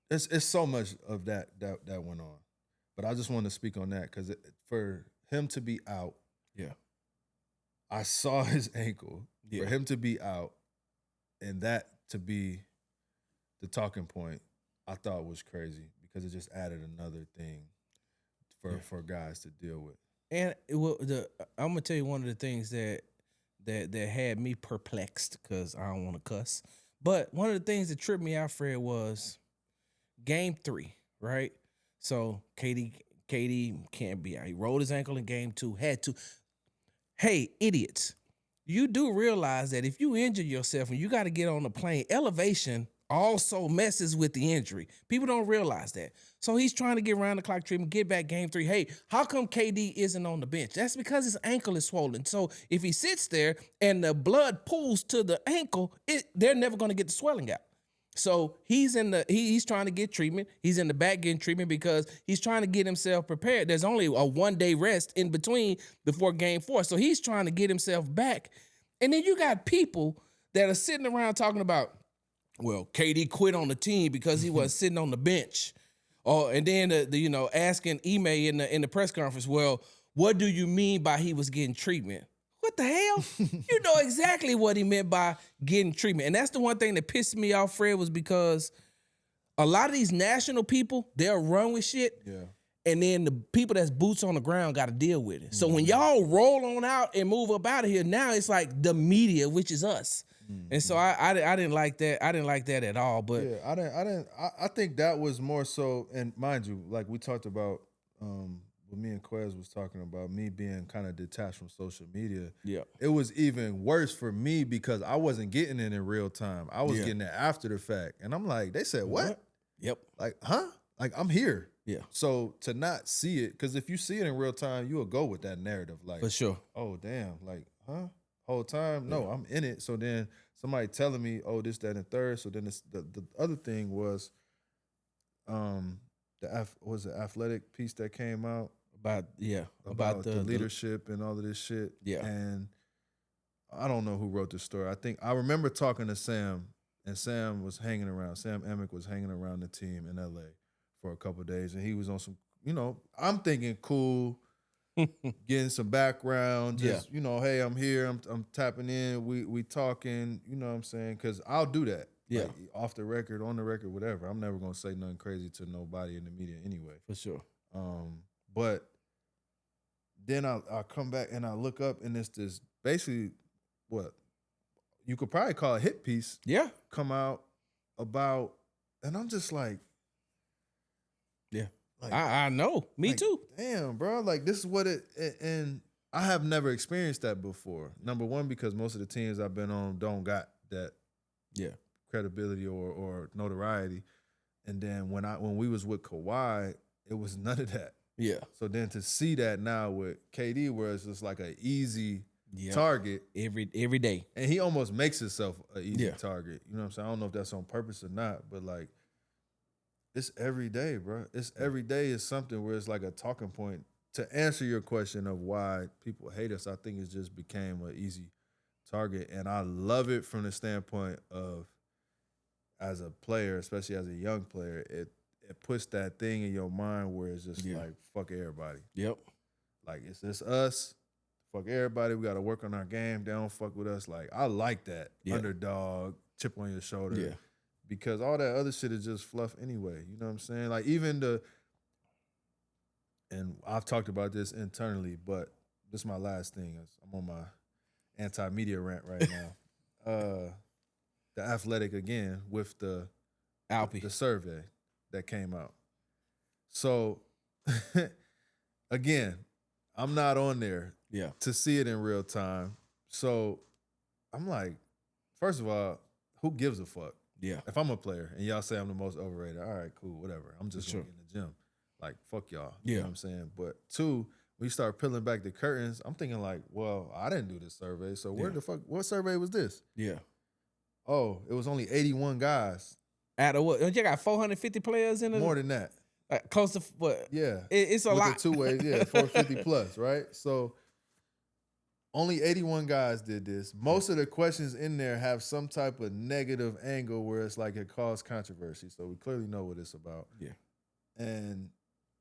it's so much of that went on. But I just wanted to speak on that because for him to be out, I saw his ankle. Yeah. For him to be out and that to be the talking point, I thought was crazy because it just added another thing for guys to deal with. And I'm gonna tell you one of the things that had me perplexed, because I don't want to cuss. But one of the things that tripped me out, Fred, was Game 3, right? So KD can't be out. He rolled his ankle in Game 2. Had to. Hey, idiots! You do realize that if you injure yourself and you got to get on the plane, elevation also messes with the injury. People don't realize that. So he's trying to get around the clock treatment, get back Game 3. Hey, how come KD isn't on the bench? That's because his ankle is swollen. So if he sits there and the blood pools to the ankle, they're never going to get the swelling out. So he's trying to get treatment. He's in the back getting treatment because he's trying to get himself prepared. There's only a 1-day rest in between before Game 4. So he's trying to get himself back. And then you got people that are sitting around talking about, well, KD quit on the team because he was sitting on the bench. And then asking Ime in the press conference, well, what do you mean by he was getting treatment? What the hell? You know exactly what he meant by getting treatment. And that's the one thing that pissed me off, Fred, was because a lot of these national people, they'll run with shit. Yeah. And then the people that's boots on the ground got to deal with it. So when y'all roll on out and move up out of here, now it's like the media, which is us. And so I didn't like that. I didn't like that at all. But yeah, I think that was more so, and mind you, like we talked about, what me and Quez was talking about, me being kind of detached from social media. Yeah. It was even worse for me because I wasn't getting it in real time. I was getting it after the fact. And I'm like, they said, what? Yep. Like, huh? Like, I'm here. Yeah. So to not see it, because if you see it in real time, you will go with that narrative. Like, For sure. oh, damn. Like, huh? Whole time? No, I'm in it. So then somebody telling me, oh, this, that, and third. So then the other thing was the athletic piece that came out. About the leadership and all of this shit. Yeah. And I don't know who wrote the story. I remember talking to Sam, and Sam was hanging around. Sam Emick was hanging around the team in LA for a couple of days, and he was on some, I'm thinking cool, getting some background, just, hey, I'm here, I'm tapping in, we talking, you know what I'm saying? Because I'll do that. Yeah. Like, off the record, on the record, whatever. I'm never gonna say nothing crazy to nobody in the media anyway. For sure. But then I come back and I look up, and it's this basically what you could probably call a hit piece. Yeah. Come out about, and I'm just like, yeah, like, I know. Me too. Damn, bro. Like, this is what and I have never experienced that before. Number one, because most of the teams I've been on don't got that credibility or notoriety. And then when we was with Kawhi, it was none of that. Yeah. So then to see that now with KD, where it's just like an easy target every day, and he almost makes himself an easy target. You know what I'm saying? I don't know if that's on purpose or not, but like, it's every day, bro. It's every day is something where it's like a talking point. To answer your question of why people hate us, I think it just became an easy target, and I love it from the standpoint of, as a player, especially as a young player, it puts that thing in your mind where it's just like, fuck everybody. Yep. Like, it's just us. Fuck everybody. We got to work on our game. They don't fuck with us. Like, I like that. Underdog, chip on your shoulder. Yeah. Because all that other shit is just fluff anyway. You know what I'm saying? Like, even and I've talked about this internally, but this is my last thing. I'm on my anti-media rant right now. The Athletic, again, with the survey that came out. So, again, I'm not on there to see it in real time. So, I'm like, first of all, who gives a fuck? Yeah. If I'm a player and y'all say I'm the most overrated, all right, cool, whatever. I'm just going to get in the gym. Like, fuck y'all. You know what I'm saying? But two, when you start peeling back the curtains, I'm thinking like, well, I didn't do this survey. So what survey was this? Yeah. Oh, it was only 81 guys. Out of what? You got 450 players in it? More than that. Close to what? Yeah. It's a with lot. The two ways, 450 plus, right? So only 81 guys did this. Most of the questions in there have some type of negative angle where it's like it caused controversy. So we clearly know what it's about. Yeah. And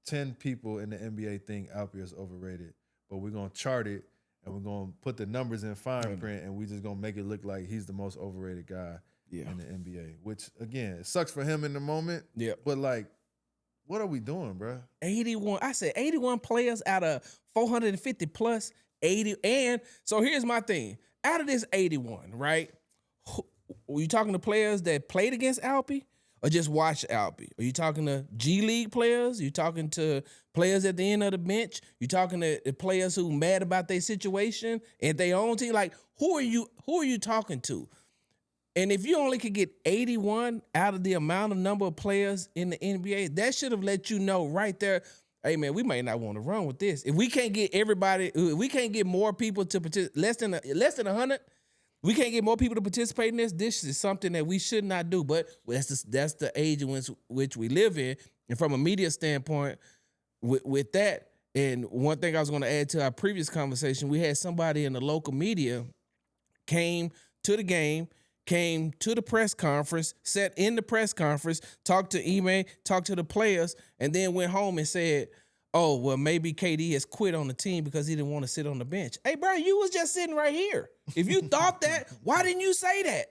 10 people in the NBA think Alpier is overrated, but we're going to chart it and we're going to put the numbers in fine print and we just going to make it look like he's the most overrated guy. Yeah. in the NBA. Which again, it sucks for him in the moment. Yeah. But like, what are we doing, bro? 81. I said 81 players out of 450 plus 80. And so here's my thing. Out of this 81, right? Were you talking to players that played against Alpi or just watched Alpi? Are you talking to G League players? Are you talking to players at the end of the bench? You talking to the players who mad about their situation and their own team? Like, who are you talking to? And if you only could get 81 out of the amount of number of players in the NBA, that should have let you know right there, hey man, we might not want to run with this. If we can't get everybody, if we can't get more people to participate, less than 100, we can't get more people to participate in this. This is something that we should not do. But that's the age in which we live in. And from a media standpoint, with that, and one thing I was going to add to our previous conversation, we had somebody in the local media came to the game, came to the press conference, sat in the press conference, talked to Ime, talked to the players, and then went home and said, oh, well, maybe KD has quit on the team because he didn't want to sit on the bench. Hey, bro, you was just sitting right here. If you thought that, why didn't you say that?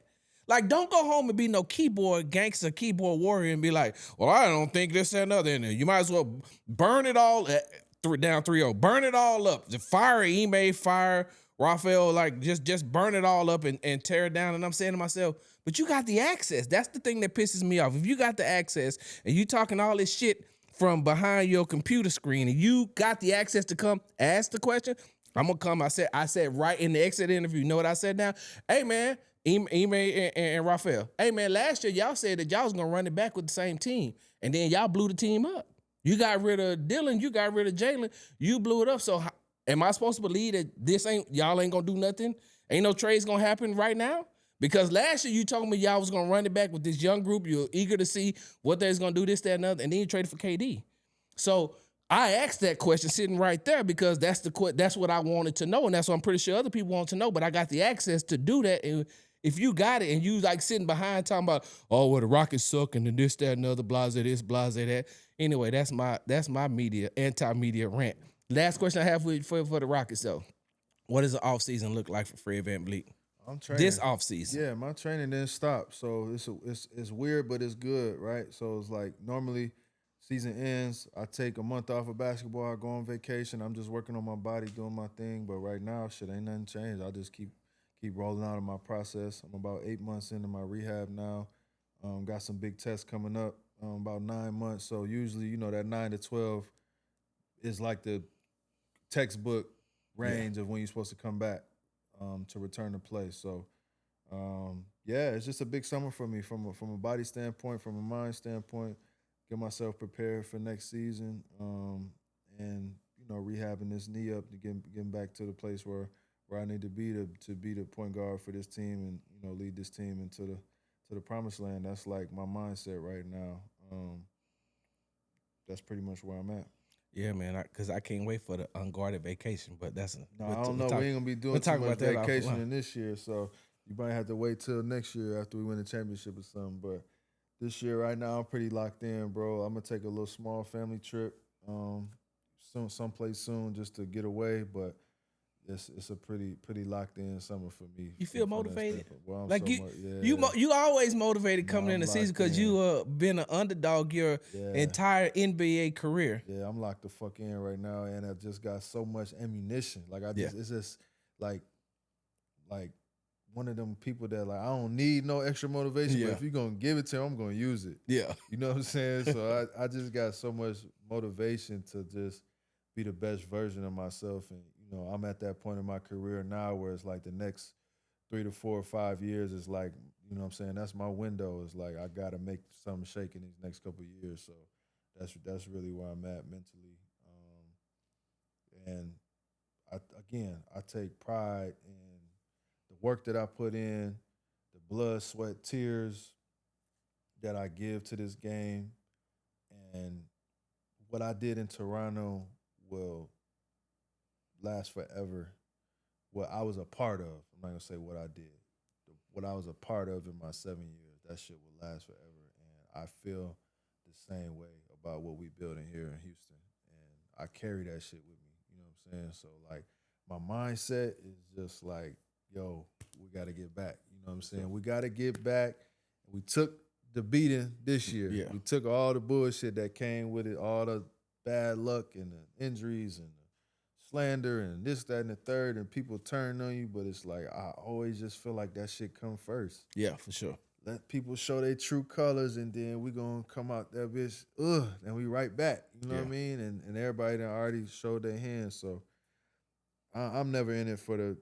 Like, don't go home and be no keyboard gangster, keyboard warrior and be like, well, I don't think this, that, and other. And you might as well burn it all, down 3-0, burn it all up. Just fire Ime, fire Raphael, like just burn it all up and tear it down. And I'm saying to myself, but you got the access. That's the thing that pisses me off. If you got the access and you talking all this shit from behind your computer screen and you got the access to come ask the question, I'm gonna come. I said right in the exit interview, you know what I said now? Hey man, Ime and Raphael. Hey man, last year y'all said that y'all was gonna run it back with the same team. And then y'all blew the team up. You got rid of Dylan, you got rid of Jalen, you blew it up. So am I supposed to believe that y'all ain't gonna do nothing? Ain't no trades gonna happen right now? Because last year you told me y'all was gonna run it back with this young group. You're eager to see what they's gonna do, this, that, and other, and then you traded for KD. So I asked that question sitting right there because that's what I wanted to know, and that's what I'm pretty sure other people want to know. But I got the access to do that, and if you got it and you like sitting behind talking about, oh, well, the Rockets suck and the this, that, and other, blase this, blase that. Anyway, that's my media, anti-media rant. Last question I have for the Rockets, though. What does the offseason look like for Fred VanVleet? I'm training. This offseason. Yeah, my training didn't stop. So it's weird, but it's good, right? So it's like normally season ends, I take a month off of basketball, I go on vacation. I'm just working on my body, doing my thing. But right now, shit ain't nothing changed. I just keep rolling out of my process. I'm about 8 months into my rehab now. Got some big tests coming up, about 9 months. So usually, that 9 to 12 is like the textbook range of when you're supposed to come back to return to play. So, it's just a big summer for me from a body standpoint, from a mind standpoint. Get myself prepared for next season, and rehabbing this knee up to getting back to the place where I need to be the point guard for this team and lead this team into the promised land. That's like my mindset right now. That's pretty much where I'm at. Yeah, man, because I can't wait for the unguarded vacation. But that's I don't know. We ain't gonna be doing too much vacationing this year, so you might have to wait till next year after we win the championship or something. But this year, right now, I'm pretty locked in, bro. I'm gonna take a little small family trip, someplace soon, just to get away. But it's a pretty locked in summer for me. You feel motivated? Well, like you always motivated coming in the season because you been an underdog your entire NBA career. Yeah, I'm locked the fuck in right now, and I just got so much ammunition. Like it's just like one of them people that like I don't need no extra motivation, but if you're gonna give it to me, I'm gonna use it. Yeah, you know what I'm saying. So I just got so much motivation to just be the best version of myself, and I'm at that point in my career now where it's like the next 3 to 4 or 5 years is like, what I'm saying, that's my window. It's like I gotta make something shake in these next couple of years. So that's really where I'm at mentally, and I take pride in the work that I put in, the blood, sweat, tears that I give to this game, and what I did in Toronto will last forever. What I was a part of, I'm not gonna say what I did. What I was a part of in my 7 years, that shit will last forever. And I feel the same way about what we building here in Houston. And I carry that shit with me. You know what I'm saying? So like my mindset is just like yo, we got to get back. You know what I'm saying? We got to get back. We took the beating this year. Yeah. We took all the bullshit that came with it, all the bad luck and the injuries and the slander and this, that, and the third, and people turn on you. But it's like, I always just feel like that shit come first. Yeah, for sure. Let people show their true colors, and then we gonna come out that bitch, and we right back. You know what I mean? And everybody that already showed their hands. So I'm never in it for the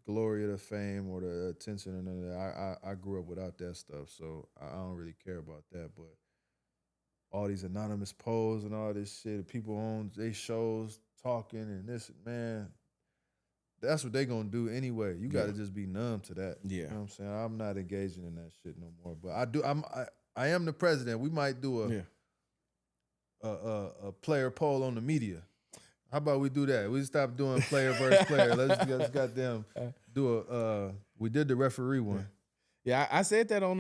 glory of the fame or the attention or none of that. I grew up without that stuff, so I don't really care about that. But all these anonymous polls and all this shit, people on they shows talking and this, man, that's what they gonna do anyway. You gotta just be numb to that. Yeah. You know what I'm saying? I'm not engaging in that shit no more. But I am the president. We might do a player poll on the media. How about we do that? We stop doing player versus player. Let's goddamn do we did the referee one. Yeah, I said that on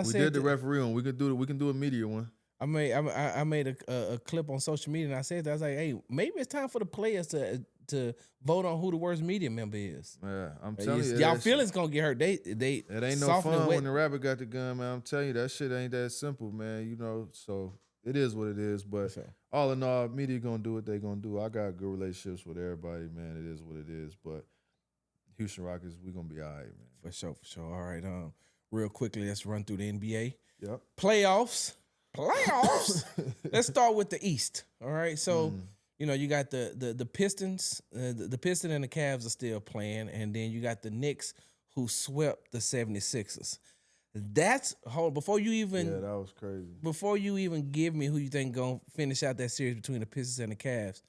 we did the referee one. We can do a media one. I made a clip on social media and I said that. I was like, hey, maybe it's time for the players to vote on who the worst media member is. Yeah, I'm telling you, y'all feelings gonna get hurt. It ain't no fun when the rapper got the gun, man. I'm telling you, that shit ain't that simple, man. You know, so it is what it is. But all in all, media gonna do what they gonna do. I got good relationships with everybody, man. It is what it is. But Houston Rockets, we gonna be all right, man. For sure. All right. Real quickly, let's run through the NBA. Yep. Playoffs. Let's start with the East. All right. So, you know, you got the Pistons. The Pistons and the Cavs are still playing. And then you got the Knicks who swept the 76ers. Before you even that was crazy. Before you even give me who you think gonna finish out that series between the Pistons and the Cavs,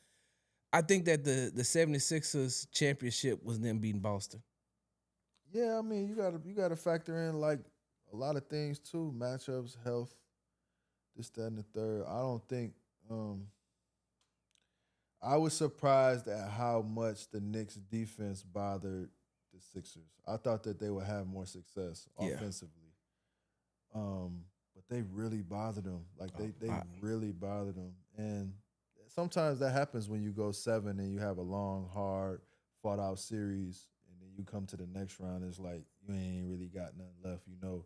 I think that the 76ers championship was them beating Boston. Yeah, I mean, you gotta factor in like a lot of things too, matchups, health, this, that, and the third. I don't think I was surprised at how much the Knicks defense bothered the Sixers. I thought that they would have more success offensively. But they really bothered them. Like they really bothered them. And sometimes that happens when you go 7 and you have a long, hard, fought out series, and then you come to the next round, it's like you ain't really got nothing left. You know,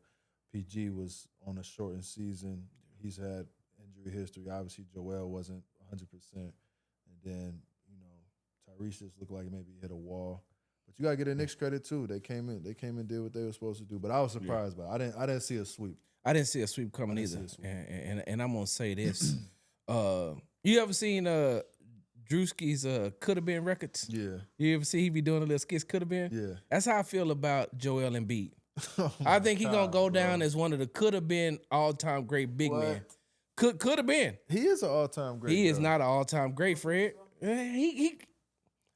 PG was on a shortened season. He's had injury history. Obviously, Joel wasn't 100%. And then, you know, Tyrese just looked like maybe he hit a wall. But you gotta get the Knicks credit too. They came in and did what they were supposed to do. But I was surprised by it. I didn't see a sweep. I didn't see a sweep coming either. And I'm gonna say this. You ever seen Drewski's could have been records? Yeah. You ever see he be doing a little skits could have been? Yeah. That's how I feel about Joel Embiid. Oh I think he's gonna go down as one of the could have been all-time great big men. Could have been. He is an all-time great. He is not an all-time great, Fred.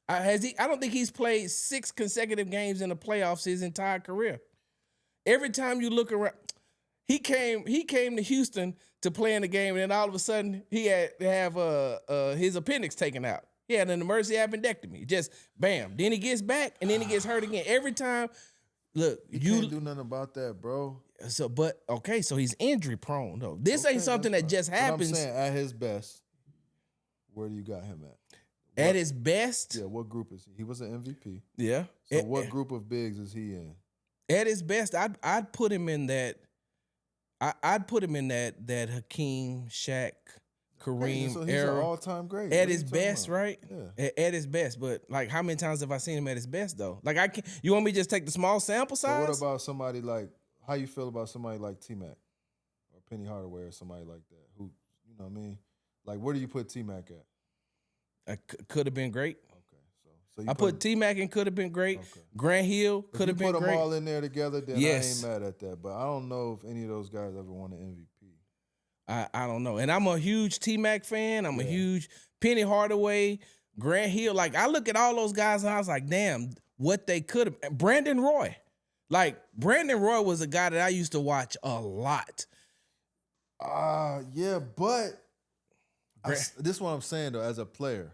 I don't think he's played 6 consecutive games in the playoffs his entire career. Every time you look around, he came to Houston to play in the game, and then all of a sudden he had to have his appendix taken out. He had an emergency appendectomy. Just bam. Then he gets back, and then he gets hurt again. Every time, look, you can't do nothing about that, bro. So he's injury prone though. This ain't something that just happens. But I'm saying at his best, where do you got him at? At his best? Yeah, what group is he? He was an MVP. Yeah. So what group of bigs is he in? At his best, I'd put him in that. I'd put him in that Hakeem, Shaq, Kareem so he's era. an all-time great. At his best, about? right? Yeah. At his best, but like, how many times have I seen him at his best though? Like, I can't. You want me to just take the small sample size? So what about somebody like? How you feel about somebody like T-Mac or Penny Hardaway or somebody like that? Who, you know what I mean? Like, where do you put T-Mac at? Could have been great. Okay, so I put T-Mac in could have been great. Okay. Grant Hill could have been great. Put them all in there together, then I ain't mad at that. But I don't know if any of those guys ever won an MVP. I don't know. And I'm a huge T-Mac fan. I'm a huge Penny Hardaway, Grant Hill. Like, I look at all those guys and I was like, damn, what they could have. Brandon Roy. Like, Brandon Roy was a guy that I used to watch a lot. Yeah, but this is what I'm saying, though, as a player.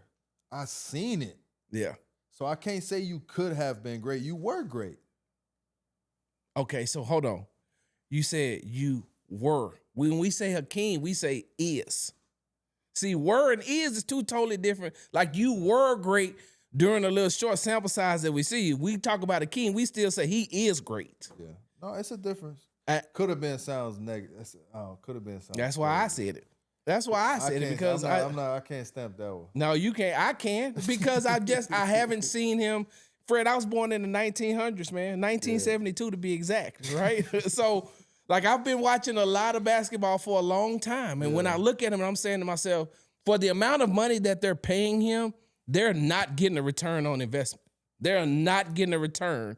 I seen it. Yeah. So I can't say you could have been great. You were great. Okay, so hold on. You said you were. When we say Hakeem, we say is. See, were and is two totally different. Like, you were great, during a little short sample size that we see, we talk about Akeem, we still say he is great. Yeah. No, it's a difference. I- Could have been sounds negative. Could have been sounds. That's why I said it. That's why I said it, because I can't stamp that one. No, you can't. I can, because I haven't seen him. Fred, I was born in the 1900s, man, 1972 to be exact, right? So, like, I've been watching a lot of basketball for a long time, and when I look at him, I'm saying to myself, for the amount of money that they're paying him, they're not getting a return on investment. They're not getting a return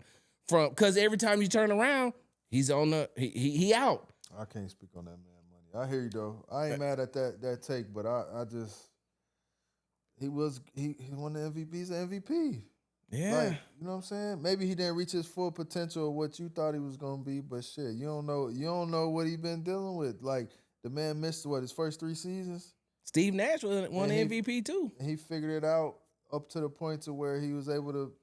from, because every time you turn around, he's on the he out. I can't speak on that man money. I hear you though. I ain't mad at that take, but I just he won the MVP. He's an MVP. Yeah. Like, you know what I'm saying? Maybe he didn't reach his full potential of what you thought he was gonna be, but shit, you don't know what he been dealing with. Like, the man missed his first 3 seasons. Steve Nash won the MVP too. And he figured it out up to the point to where he was able to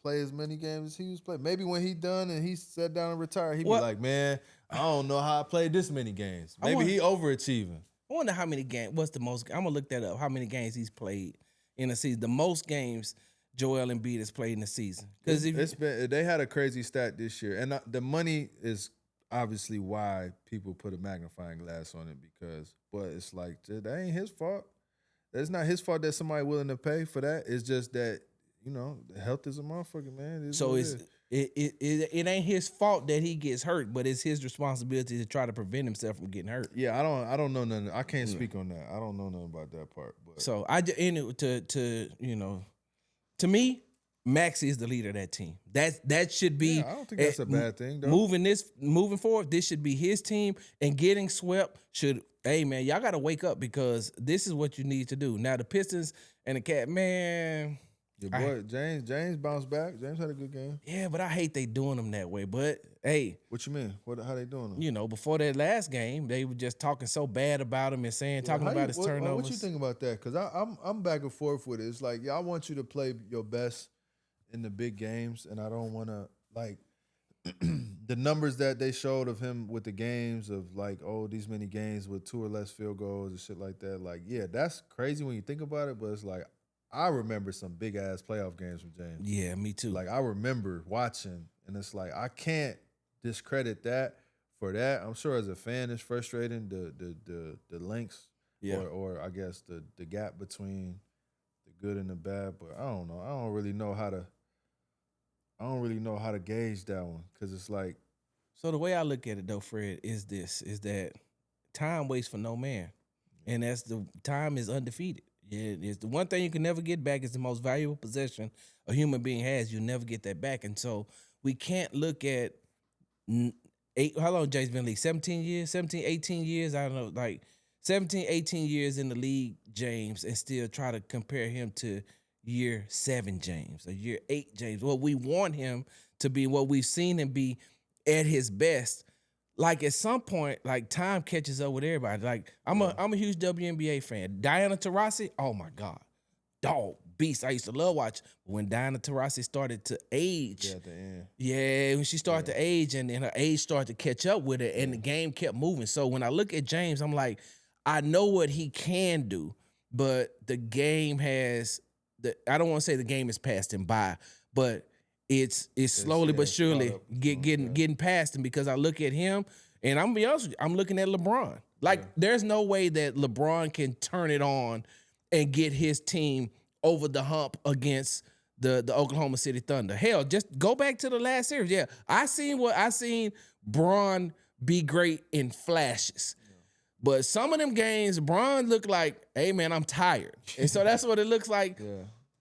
play as many games as he was playing. Maybe when he done and he sat down and retired, he'd be like, man, I don't know how I played this many games. Maybe he overachieving. I wonder how many games, what's the most, I'm going to look that up, how many games he's played in a season. The most games Joel Embiid has played in the season. Because they had a crazy stat this year. And the money is obviously why people put a magnifying glass on it, but it's like, that ain't his fault. It's not his fault that somebody willing to pay for that. It's just that, health is a motherfucker, man. It ain't his fault that he gets hurt, but it's his responsibility to try to prevent himself from getting hurt. Yeah, I don't know nothing. I can't speak on that. I don't know nothing about that part. But. So to me, Maxey is the leader of that team. That should be. Yeah, I don't think that's a bad thing, though. Moving forward, this should be his team, and getting swept should. Hey man, y'all got to wake up, because this is what you need to do. Now the Pistons and the Cat, man. Your boy James bounced back. James had a good game. Yeah, but I hate they doing them that way. But hey, what you mean? How they doing them? Before that last game, they were just talking so bad about him and talking about his turnovers. What you think about that? Because I'm back and forth with it. It's like, I want you to play your best in the big games, and I don't want to like the numbers that they showed of him with the games of like, these many games with 2 or less field goals and shit like that. Like, yeah, that's crazy when you think about it, but it's like, I remember some big ass playoff games from James. Yeah, me too. Like, I remember watching, and it's like, I can't discredit that for that. I'm sure as a fan, it's frustrating the lengths, or I guess the gap between the good and the bad. But I don't know. I don't really know how to gauge that one, because it's like. So the way I look at it though, Fred, is that time waits for no man, and that's the time is undefeated. Yeah, it's the one thing you can never get back. Is the most valuable possession a human being has. You'll never get that back. And so we can't look at how long James been in the league? 17 years, 17, 18 years? I don't know, like 17, 18 years in the league, James, and still try to compare him to year 7 James or year 8 James. What we want him to be, what we've seen him be at his best. Like, at some point, like, time catches up with everybody. Like, I'm a huge WNBA fan. Diana Taurasi, oh my God, dog, beast. I used to love watching. But when Diana Taurasi started to age, at the end. Yeah, when she started to age, and her age started to catch up with it, and the game kept moving. So when I look at James, I'm like, I know what he can do, but the game has I don't want to say the game has passed him by, but it's slowly but surely getting past him, because I look at him, and I'm gonna be honest with you, I'm looking at LeBron. Like, there's no way that LeBron can turn it on and get his team over the hump against the Oklahoma City Thunder. Hell, just go back to the last series. Yeah, I seen Bron be great in flashes. But some of them games, Bron looked like, hey man, I'm tired. And so that's what it looks like.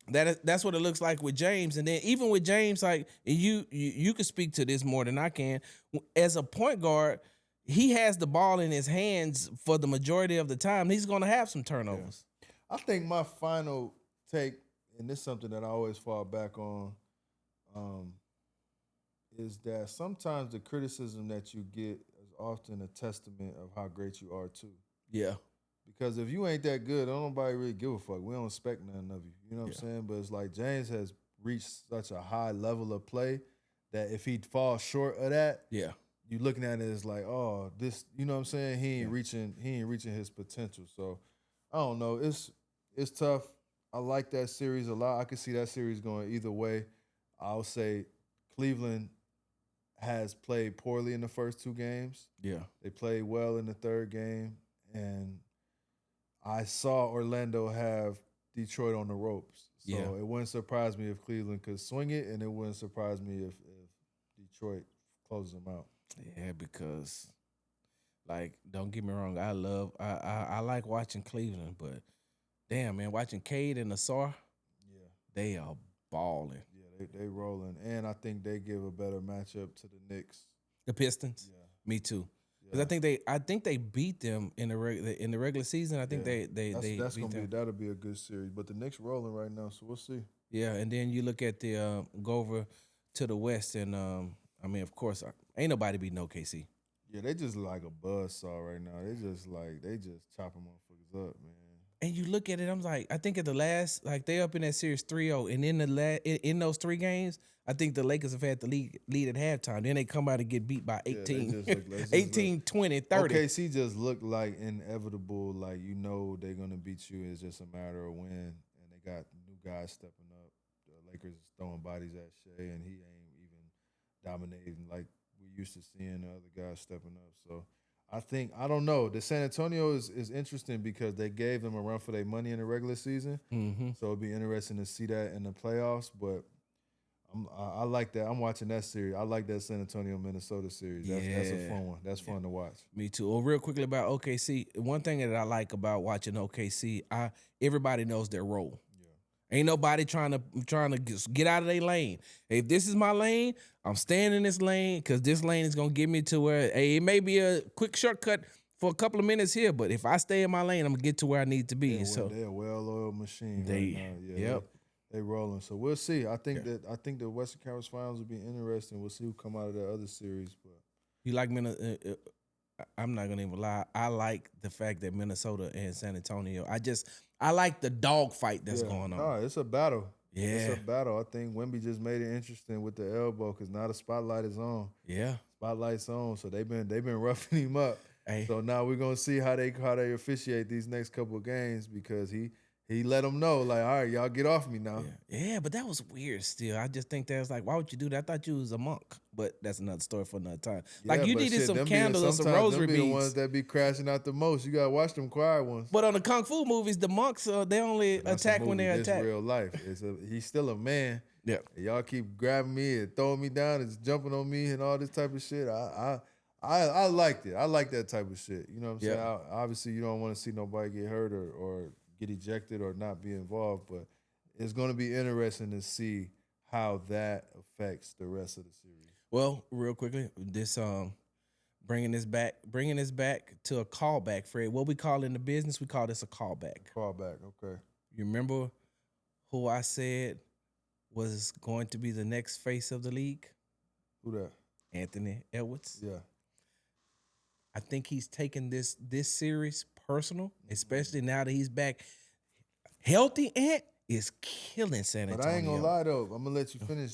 That's what it looks like with James. And then even with James, like, you can speak to this more than I can. As a point guard, he has the ball in his hands for the majority of the time. He's going to have some turnovers. I think my final take, and this is something that I always fall back on, is that sometimes the criticism that you get is often a testament of how great you are too. Yeah. Because if you ain't that good, don't nobody really give a fuck. We don't expect nothing of you. You know what I'm saying? But it's like James has reached such a high level of play that if he falls short of that, you looking at it as like, oh, this, you know what I'm saying? He ain't reaching his potential. So I don't know. It's tough. I like that series a lot. I could see that series going either way. I'll say Cleveland has played poorly in the first two games. Yeah. They played well in the third game, and I saw Orlando have Detroit on the ropes. So Yeah. it wouldn't surprise me if Cleveland could swing it, and it wouldn't surprise me if Detroit closes them out. Yeah, because like, don't get me wrong, I like watching Cleveland, but damn man, watching Cade and Asar, Yeah. they are balling. Yeah, they rolling, and I think they give a better matchup to the Knicks. The Pistons, Yeah, me too. Because yeah. I think they beat them in the regular season. I think Yeah. they That's beat gonna be them. that'll be a good series. But the Knicks rolling right now, so we'll see. Yeah, and then you look at the go over to the West, and I mean, of course, ain't nobody beating OKC. Yeah, they just like a buzz saw right now. They just chopping motherfuckers up, man. And you look at it, I'm like, I think at the last, like they up in that series 3-0, and in those three games, I think the Lakers have had the lead at halftime. Then they come out and get beat by Yeah, they 18, just look like 18, 20, 30. OKC just look like inevitable. Like they're gonna beat you. It's just a matter of when. And they got new guys stepping up. The Lakers is throwing bodies at Shea, and he ain't even dominating like we used to seeing the other guys stepping up. So I don't know. The San Antonio is interesting because they gave them a run for their money in the regular season. Mm-hmm. So it'd be interesting to see that in the playoffs. But I like that. I'm watching that series. I like that San Antonio Minnesota series. That's a fun one. That's fun to watch. Me too. Well, real quickly about OKC, one thing that I like about watching OKC, everybody knows their role. Ain't nobody trying to get out of their lane. If this is my lane, I'm staying in this lane because this lane is gonna get me to where it may be a quick shortcut for a couple of minutes here, but if I stay in my lane, I'm gonna get to where I need to be. They're a well-oiled machine right now. Yeah, yep. They rolling. So we'll see. I think the Western Conference Finals will be interesting. We'll see who come out of that other series. But you like Minnesota? I'm not gonna even lie. I like the fact that Minnesota and San Antonio. I like the dog fight that's going on. No, it's a battle. Yeah, it's a battle. I think Wemby just made it interesting with the elbow because now the spotlight is on. Yeah, spotlight's on. So they've been roughing him up. Hey. So now we're gonna see how they officiate these next couple of games because he let them know like, all right, y'all get off me now. Yeah, but that was weird. Still, I just think that was like, why would you do that? I thought you was a monk, but that's another story for another time. Like you needed some candles or some rosary beads. Them be the ones that be crashing out the most. You gotta watch them quiet ones. But on the kung fu movies, the monks they only attack when they attack. It's real life. He's still a man. Yeah. Y'all keep grabbing me and throwing me down and jumping on me and all this type of shit. I liked it. I like that type of shit. You know what I'm saying? Obviously, you don't want to see nobody get hurt or get ejected or not be involved, but it's going to be interesting to see how that affects the rest of the series. Well, real quickly, this bringing this back to a callback, Fred. What we call in the business, we call this a callback. Callback, okay. You remember who I said was going to be the next face of the league? Who that? Anthony Edwards. Yeah. I think he's taking this series personal, especially now that he's back healthy. Ant is killing San Antonio. But I ain't gonna lie though. I'm gonna let you finish.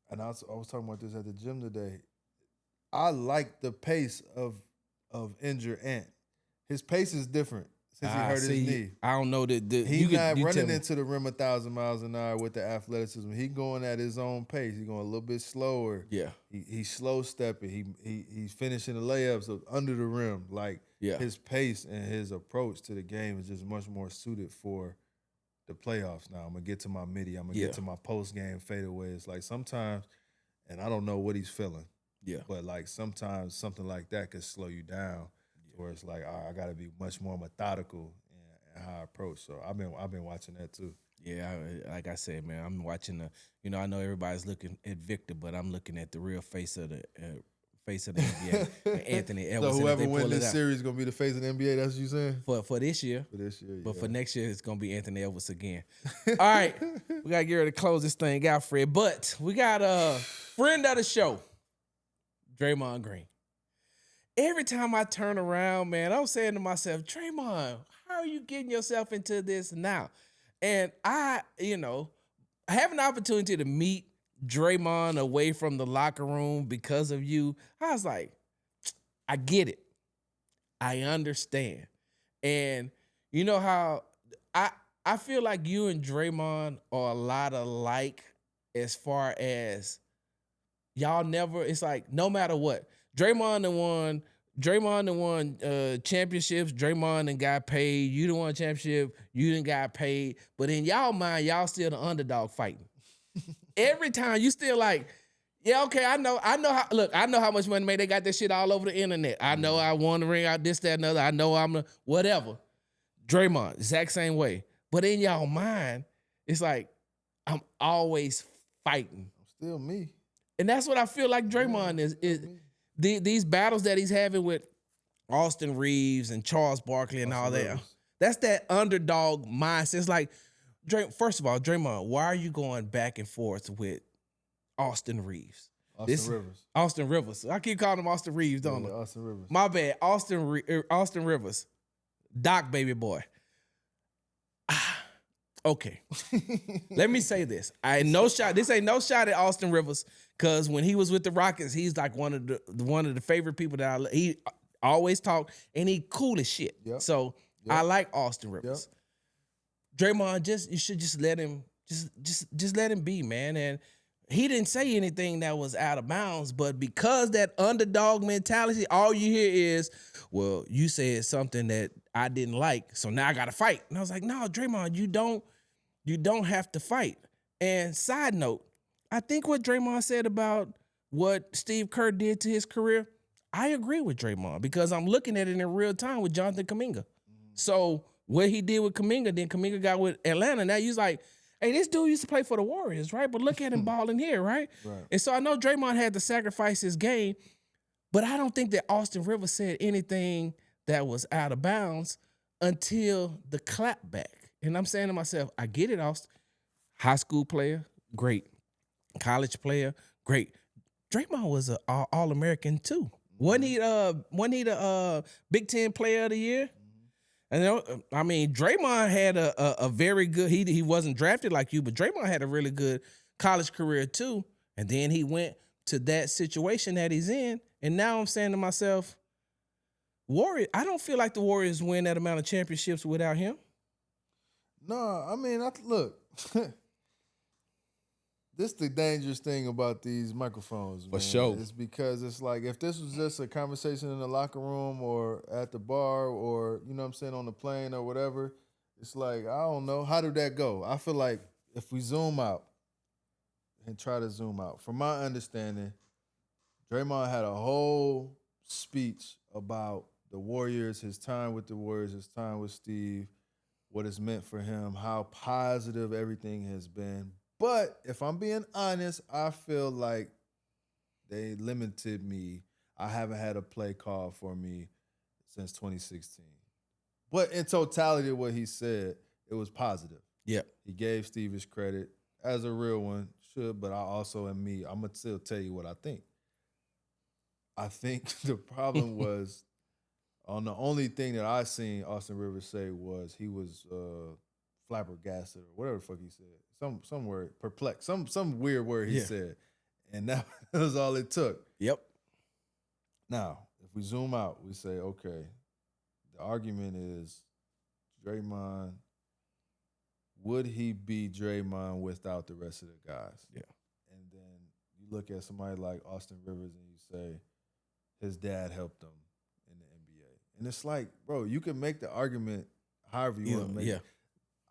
And I was talking about this at the gym today. I like the pace of injured Ant. His pace is different since he hurt his knee. I don't know that he's not running into the rim 1,000 miles an hour with the athleticism. He going at his own pace. He's going a little bit slower. Yeah, he's slow stepping. He's finishing the layups under the rim. Like his pace and his approach to the game is just much more suited for the playoffs. Now I'm gonna get to my midi. I'm gonna get to my post game fadeaways. Like sometimes, and I don't know what he's feeling. Yeah, but like sometimes something like that could slow you down. Where it's like, all right, I got to be much more methodical in how I approach. So I've been watching that too. Yeah, like I said, man, I'm watching the. I know everybody's looking at Victor, but I'm looking at the real face of the NBA, Anthony Edwards. So whoever wins this series is gonna be the face of the NBA. That's what you saying? For this year. For this year, but for next year, it's gonna be Anthony Edwards again. All right, we gotta get ready to close this thing out, Fred. But we got a friend of the show, Draymond Green. Every time I turn around, man, I'm saying to myself, Draymond, how are you getting yourself into this now? And I have an opportunity to meet Draymond away from the locker room because of you. I was like, I get it. I understand. And you know how I feel like you and Draymond are a lot alike as far as y'all never. It's like no matter what, Draymond done won championships. Draymond done got paid. You done won championship. You done got paid. But in y'all mind, y'all still the underdog fighting. Every time you still like, yeah, okay, I know how. Look, I know how much money made. They got this shit all over the internet. I know I won the ring out this, that, and other. I know I'm the whatever. Draymond, exact same way. But in y'all mind, it's like I'm always fighting. Still me. And that's what I feel like Draymond is these battles that he's having with Austin Reeves and Charles Barkley and all that. That's that underdog mindset. It's like, first of all, Draymond, why are you going back and forth with Austin Reeves? Austin Rivers. I keep calling him Austin Reeves, don't I? Austin Rivers. My bad. Austin Rivers. Doc, baby boy. Okay. Let me say this. This ain't no shot at Austin Rivers, because when he was with the Rockets, he's like one of the favorite people that he always talk, and he cool as shit. Yep. So I like Austin Rivers. Yep. Draymond, you should just let him just let him be, man. And he didn't say anything that was out of bounds, but because that underdog mentality, all you hear is, well, you said something that I didn't like, so now I gotta fight. And I was like, no, Draymond, you don't have to fight. And side note, I think what Draymond said about what Steve Kerr did to his career, I agree with Draymond, because I'm looking at it in real time with Jonathan Kuminga. So what he did with Kuminga, then Kuminga got with Atlanta. Now he's like, hey, this dude used to play for the Warriors, right? But look at him balling here, right? And so I know Draymond had to sacrifice his game, but I don't think that Austin Rivers said anything that was out of bounds until the clapback. And I'm saying to myself, I get it, Austin. High school player, great. College player, great. Draymond was an All-American too. Wasn't he the Big Ten Player of the Year? And I mean, Draymond had a very good. He wasn't drafted like you, but Draymond had a really good college career too. And then he went to that situation that he's in. And now I'm saying to myself, Warriors. I don't feel like the Warriors win that amount of championships without him. No, I mean, look. This is the dangerous thing about these microphones, man. For sure. It's because it's like, if this was just a conversation in the locker room or at the bar or, you know what I'm saying, on the plane or whatever, it's like, I don't know. How did that go? I feel like if we zoom out and try to zoom out, from my understanding, Draymond had a whole speech about the Warriors, his time with the Warriors, his time with Steve, what it's meant for him, how positive everything has been. But if I'm being honest, I feel like they limited me. I haven't had a play call for me since 2016. But in totality of what he said, it was positive. Yeah. He gave Steve his credit as a real one, should, but I also am me. I'm going to still tell you what I think. I think the problem was, on the only thing that I seen Austin Rivers say was he was flabbergasted or whatever the fuck he said. Some word, perplexed, some weird word he said. And that was all it took. Yep. Now, if we zoom out, we say, okay, the argument is Draymond, would he be Draymond without the rest of the guys? Yeah. And then you look at somebody like Austin Rivers and you say his dad helped him in the NBA. And it's like, bro, you can make the argument however you want to make it.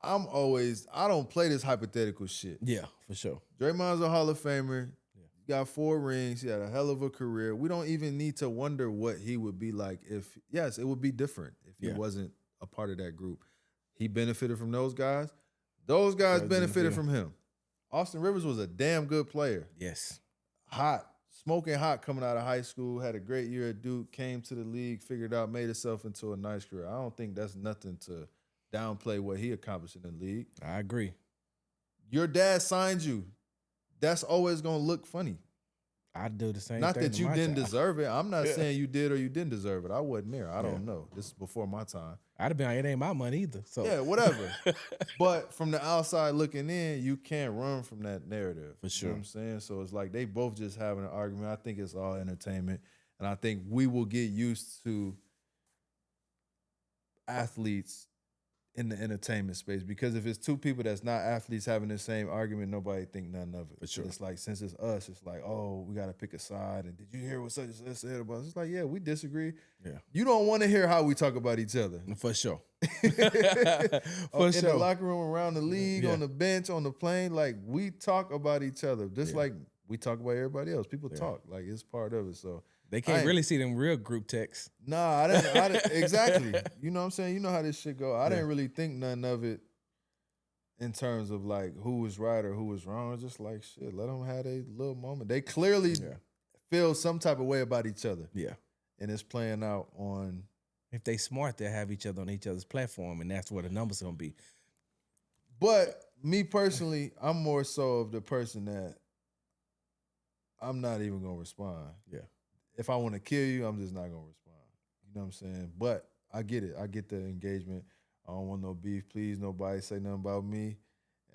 I don't play this hypothetical shit. Yeah, for sure. Draymond's a Hall of Famer. Yeah. He got 4 rings. He had a hell of a career. We don't even need to wonder what he would be like if, yes, it would be different if he wasn't a part of that group. He benefited from those guys. Those guys benefited from him. Austin Rivers was a damn good player. Yes. Hot, smoking hot coming out of high school, had a great year at Duke, came to the league, figured out, made himself into a nice career. I don't think that's nothing to downplay what he accomplished in the league. I agree. Your dad signed you. That's always going to look funny. I do the same Not thing. Not that you didn't deserve it. I'm not Yeah. saying you did or you didn't deserve it. I wasn't there. I don't know. This is before my time. I'd have been like, it ain't my money either. So yeah, whatever. But from the outside looking in, you can't run from that narrative. For sure. You know what I'm saying? So it's like they both just having an argument. I think it's all entertainment. And I think we will get used to athletes in the entertainment space, because if it's two people that's not athletes having the same argument, nobody think nothing of it. For sure. It's like, since it's us, it's like, oh, we got to pick a side. And did you hear what such and such said about us? It's like, yeah, we disagree. Yeah. You don't want to hear how we talk about each other. For sure. In the locker room, around the league, on the bench, on the plane, like, we talk about each other. Just like we talk about everybody else. People talk. Like, it's part of it. So they can't really see them real group texts. Nah, I didn't exactly. You know what I'm saying? You know how this shit go. I didn't really think none of it in terms of like who was right or who was wrong. It's just like, shit, let them have a little moment. They clearly feel some type of way about each other. Yeah. And it's playing out on. If they smart, they'll have each other on each other's platform, and that's where the numbers are going to be. But me personally, I'm more so of the person that I'm not even going to respond. Yeah. If I want to kill you, I'm just not going to respond. You know what I'm saying? But I get it. I get the engagement. I don't want no beef. Please, nobody say nothing about me.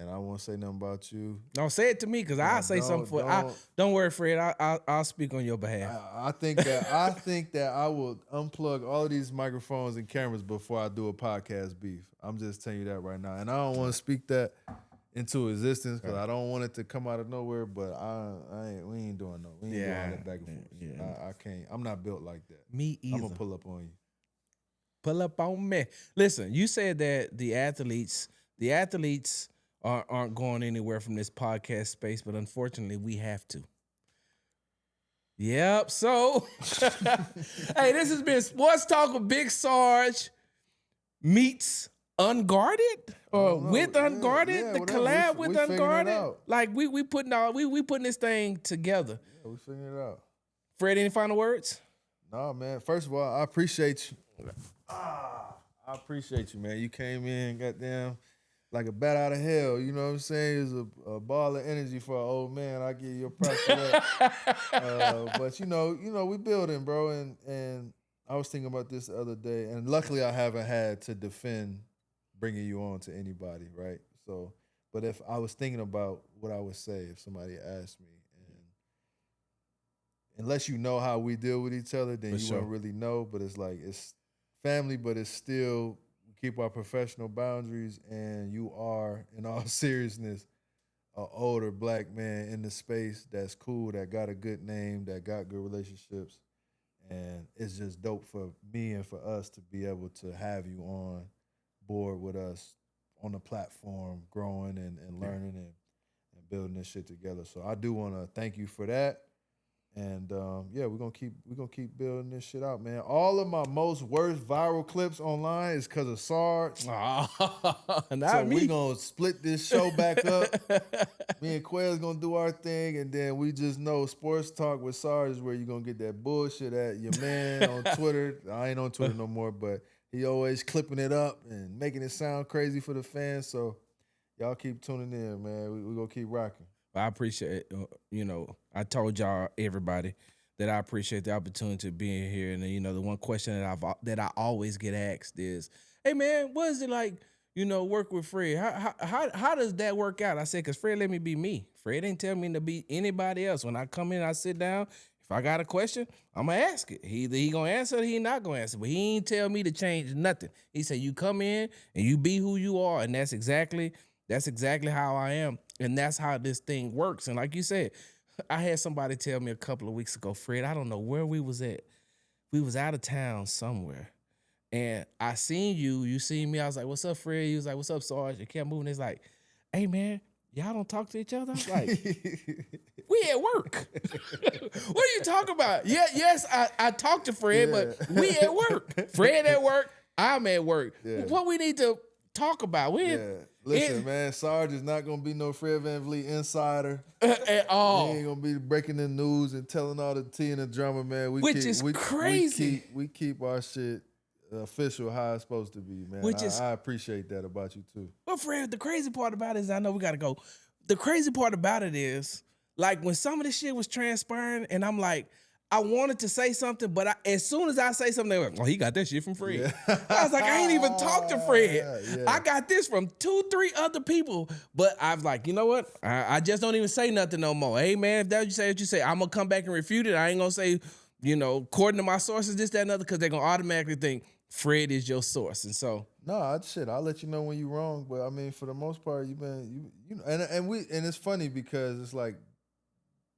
And I won't say nothing about you. Don't say it to me, because I'll say something for don't worry, Fred. I'll speak on your behalf. I think that I will unplug all of these microphones and cameras before I do a podcast beef. I'm just telling you that right now. And I don't want to speak that into existence, because I don't want it to come out of nowhere. But we ain't doing no. We ain't doing all that back and forth. Yeah. I can't. I'm not built like that. Me either. I'm gonna pull up on you. Pull up on me. Listen, you said that the athletes aren't going anywhere from this podcast space, but unfortunately, we have to. Yep. So, hey, this has been Sports Talk with Big Sarge meets Unguarded, or with Unguarded, the collab with Unguarded. Like we putting this thing together. Yeah, we figuring it out. Fred, any final words? No, man. First of all, I appreciate you. I appreciate you, man. You came in, goddamn, like a bat out of hell. You know what I'm saying? It's a ball of energy for an old man. I give you a props for that. But you know, we building, bro. And I was thinking about this the other day, and luckily I haven't had to defend bringing you on to anybody, right? So, but if I was thinking about what I would say if somebody asked me, and unless you know how we deal with each other, then you won't really know. But it's like, it's family, but it's still, we keep our professional boundaries, and you are, in all seriousness, an older black man in the space that's cool, that got a good name, that got good relationships. And it's just dope for me and for us to be able to have you on board with us on the platform, growing and learning and building this shit together. So I do want to thank you for that. And we're gonna keep building this shit out, man. All of my most worst viral clips online is because of Sarge. So we gonna split this show back up. Me and Quayle's gonna do our thing, and then we just know Sports Talk with Sarge is where you're gonna get that bullshit at. Your man on Twitter. I ain't on Twitter no more, but he always clipping it up and making it sound crazy for the fans. So y'all keep tuning in, man. We gonna keep rocking. I appreciate it. I told y'all, everybody, that I appreciate the opportunity of being here. And the one question that I always get asked is, "Hey man, what is it like, work with Fred? How does that work out?" I said, "Cause Fred let me be me. Fred ain't tell me to be anybody else. When I come in, I sit down. If I got a question, I'm gonna ask it. Either he gonna answer it, or he not gonna answer. But he ain't tell me to change nothing. He said, you come in and you be who you are, and that's exactly how I am. And that's how this thing works." And like you said, I had somebody tell me a couple of weeks ago, "Fred, I don't know where we was at. We was out of town somewhere. And I seen you seen me. I was like, 'What's up, Fred?' He was like, 'What's up, Sarge?' It kept moving. It's like, 'Hey, man, y'all don't talk to each other?' I was like, 'We at work.' 'What are you talking about?' Yes, I talk to Fred, but we at work. Fred at work, I'm at work. What we need to talk about? Listen, man, Sarge is not gonna be no Fred VanVleet insider at all. He ain't gonna be breaking the news and telling all the tea and the drama, man. Which is crazy. We keep our shit official how it's supposed to be, man. I appreciate that about you too. Well, Fred, the crazy part about it is, I know we gotta go. The crazy part about it is, like, when some of this shit was transpiring, and I'm like, I wanted to say something, but as soon as I say something, they were like, "Oh, he got that shit from Fred." Yeah. I was like, I ain't even talked to Fred. Yeah. I got this from 2-3 other people. But I was like, you know what? I just don't even say nothing no more. Hey, man, if that's what you say, I'm going to come back and refute it. I ain't going to say, according to my sources, this, that, and other, because they're going to automatically think Fred is your source, and so I'll let you know when you're wrong. But I mean, for the most part, you've been and it's funny because it's like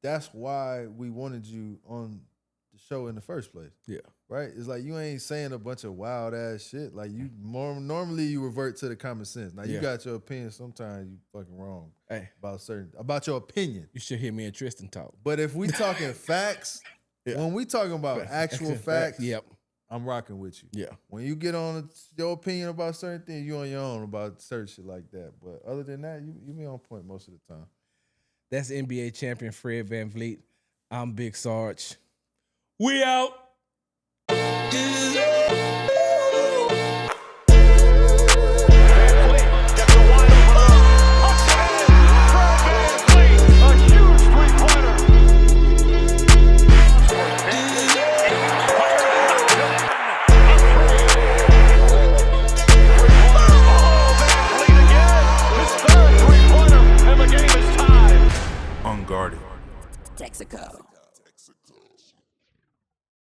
that's why we wanted you on the show in the first place. Yeah. Right? It's like you ain't saying a bunch of wild ass shit. Like you normally you revert to the common sense. Now you got your opinion. Sometimes you fucking wrong about your opinion. You should hear me and Tristan talk. But if we talking facts, when we talking about actual facts, I'm rocking with you. Yeah. When you get on your opinion about certain things, you on your own about certain shit like that. But other than that, you be on point most of the time. That's NBA champion Fred VanVleet. I'm Big Sarge. We out. Unguarded. Texaco.